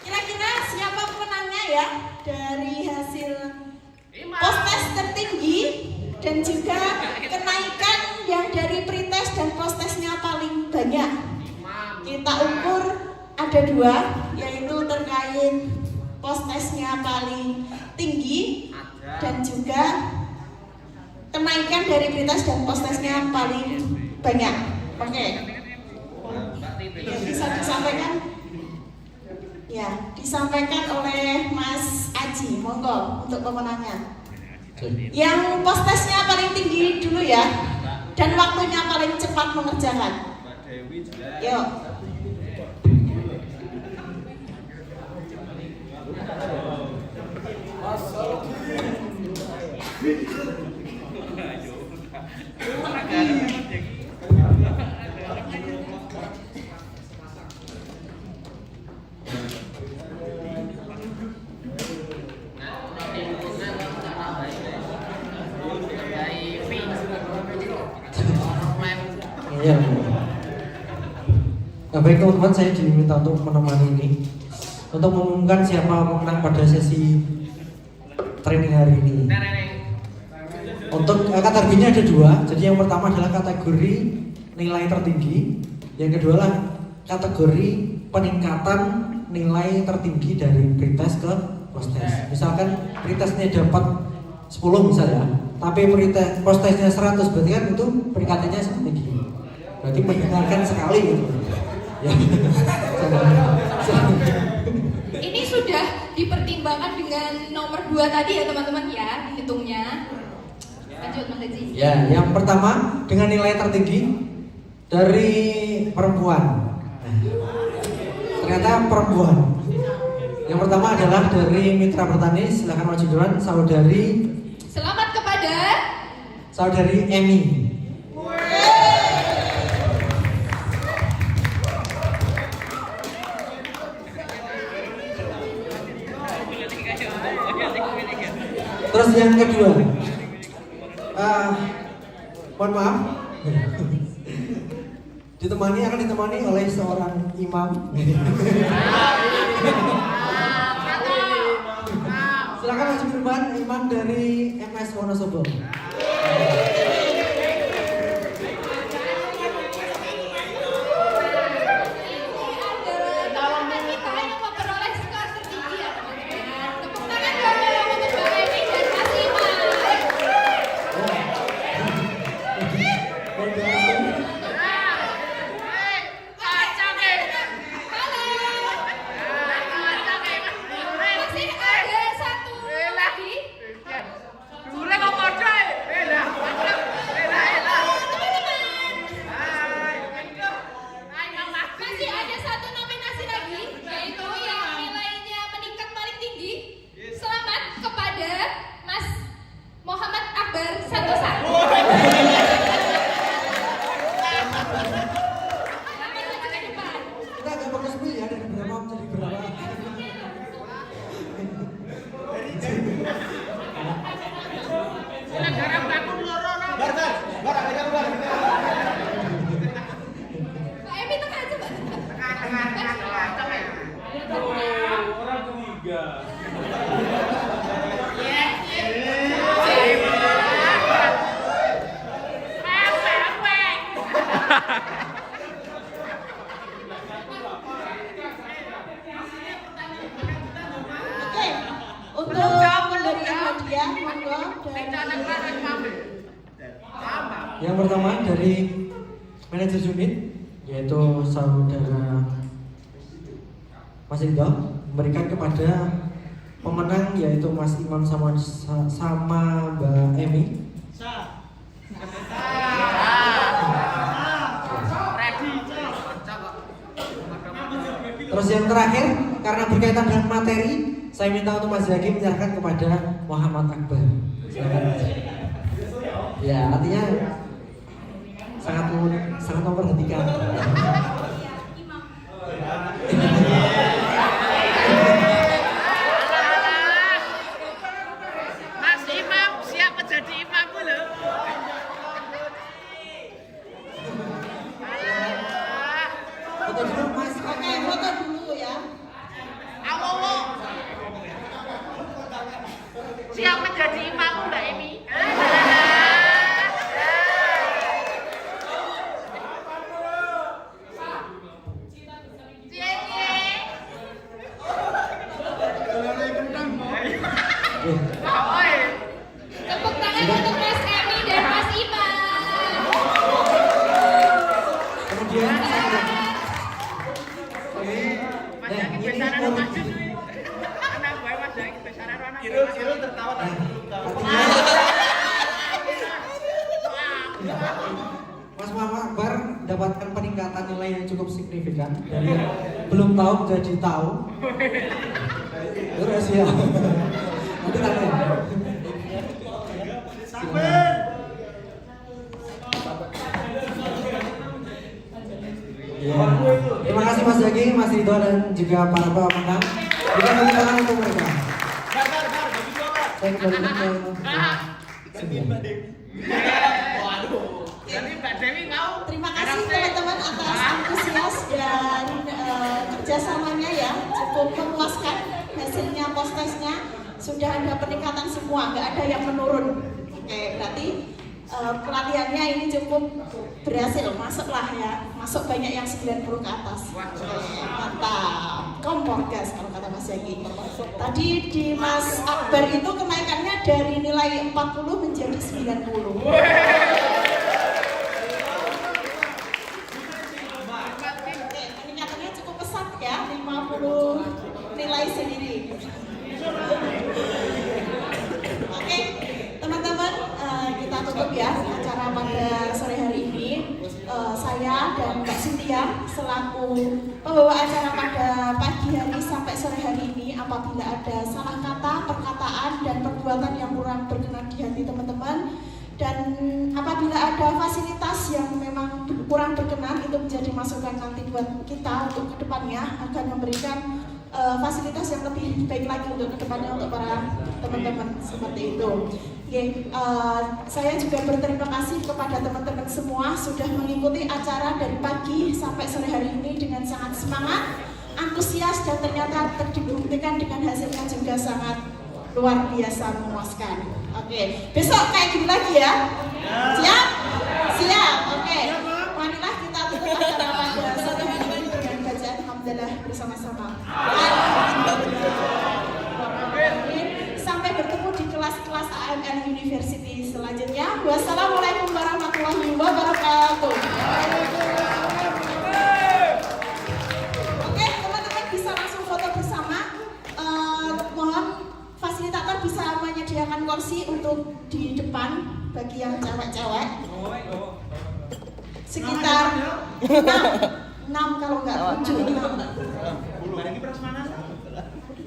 kira-kira siapa pemenangnya ya dari hasil post-test tertinggi dan juga kenaikan yang dari pretest dan post-testnya paling banyak. Kita ukur ada 2, yaitu terkait post-testnya paling tinggi dan juga kenaikan dari pretest dan post-testnya paling banyak. Oke. Ya, bisa disampaikan? Ya, disampaikan oleh Mas Aji. Monggo untuk pemenangnya. Yang post-testnya paling tinggi dulu ya, dan waktunya paling cepat mengerjakan. Yuk. Iya. Nah, baik teman-teman, saya diminta untuk menemani ini untuk mengumumkan siapa pemenang pada sesi training hari ini. Untuk kategorinya ada 2. Jadi yang pertama adalah kategori nilai tertinggi, yang kedua adalah kategori peningkatan nilai tertinggi dari pretest ke post-test. Misalkan pretestnya dapat 10 misalnya, tapi post-testnya 100, berarti kan itu peningkatannya tinggi. Berarti mendengarkan sekali gitu. Ya. Ini sudah dipertimbangkan dengan nomor 2 tadi ya teman-teman ya, dihitungnya. Lanjut. lanjut Mas Haji. Ya, yang pertama dengan nilai tertinggi dari perempuan. Ternyata perempuan. Yang pertama adalah dari Mitra Bertani, silakan maju duluan, saudari. Selamat kepada Saudari Emi. Terus yang kedua, mohon maaf, akan ditemani oleh seorang imam. Silakan maju ke depan, imam dari MS Wonosobo. Yang pertama dari manajer unit, yaitu saudara Mas Indo, memberikan kepada pemenang yaitu Mas Imam sama Mbak Emi. Terus yang terakhir, karena berkaitan dengan materi, saya minta untuk Mas Zaki menyerahkan kepada Muhammad Akbar. Ya, artinya sangat memperhatikan. Mas Imam siap menjadi imam dulu. Foto dulu Mas. Oke, foto dulu ya. Awowo. Siap menjadi imam Mbak Emi. Tepuk tangan untuk Mas Emi dan Mas Imam. Kemudian Kiro tertawa Mas Muhammad Akbar mendapatkan peningkatan nilai yang cukup signifikan dari belum tahu jadi tahu. Terus ya. Nanti tanya. Ya. Terima kasih Mas Zaki, Mas Ridho dan juga para pemenang. Kita beri tangan untuk mereka. Saya kembali ke Terima kasih teman-teman atas antusias dan kerjasamanya ya, cukup memuaskan. Hasilnya post-testnya sudah ada peningkatan semua, nggak ada yang menurun. Oke, berarti pelatihannya ini cukup berhasil, masuklah ya, masuk banyak yang 90 ke atas. Mantap, kompor gas kalau kata Mas Yagi. Tadi di Mas Akbar itu kenaikannya dari nilai 40 menjadi 90. Peningkatannya cukup pesat ya, 50 nilai sendiri. Oke, teman-teman, kita tutup saya dan Mbak Cynthia selaku pembawa acara pada pagi hari sampai sore hari ini. Apabila ada salah kata, perkataan, dan perbuatan yang kurang berkenan di hati teman-teman, dan apabila ada fasilitas yang memang kurang berkenan, itu menjadi masukan nanti buat kita untuk kedepannya agar memberikan fasilitas yang lebih baik lagi untuk kedepannya untuk para teman-teman seperti itu. Saya juga berterima kasih kepada teman-teman semua sudah mengikuti acara dari pagi sampai sore hari ini dengan sangat semangat, antusias, dan ternyata dibuktikan dengan hasilnya juga sangat luar biasa memuaskan. Oke, besok kayak gini lagi ya? Siap? Siap, oke. Marilah kita tutup acara pada sore hari ini dengan bacaan Alhamdulillah bersama-sama. Sampai bertemu di kelas-kelas AML University selanjutnya. Wassalamualaikum warahmatullahi wabarakatuh. Oke, teman-teman bisa langsung foto bersama. Mohon fasilitator bisa menyediakan kursi untuk di depan bagi yang cewek-cewek. Sekitar 6 kalau nggak 7. 6.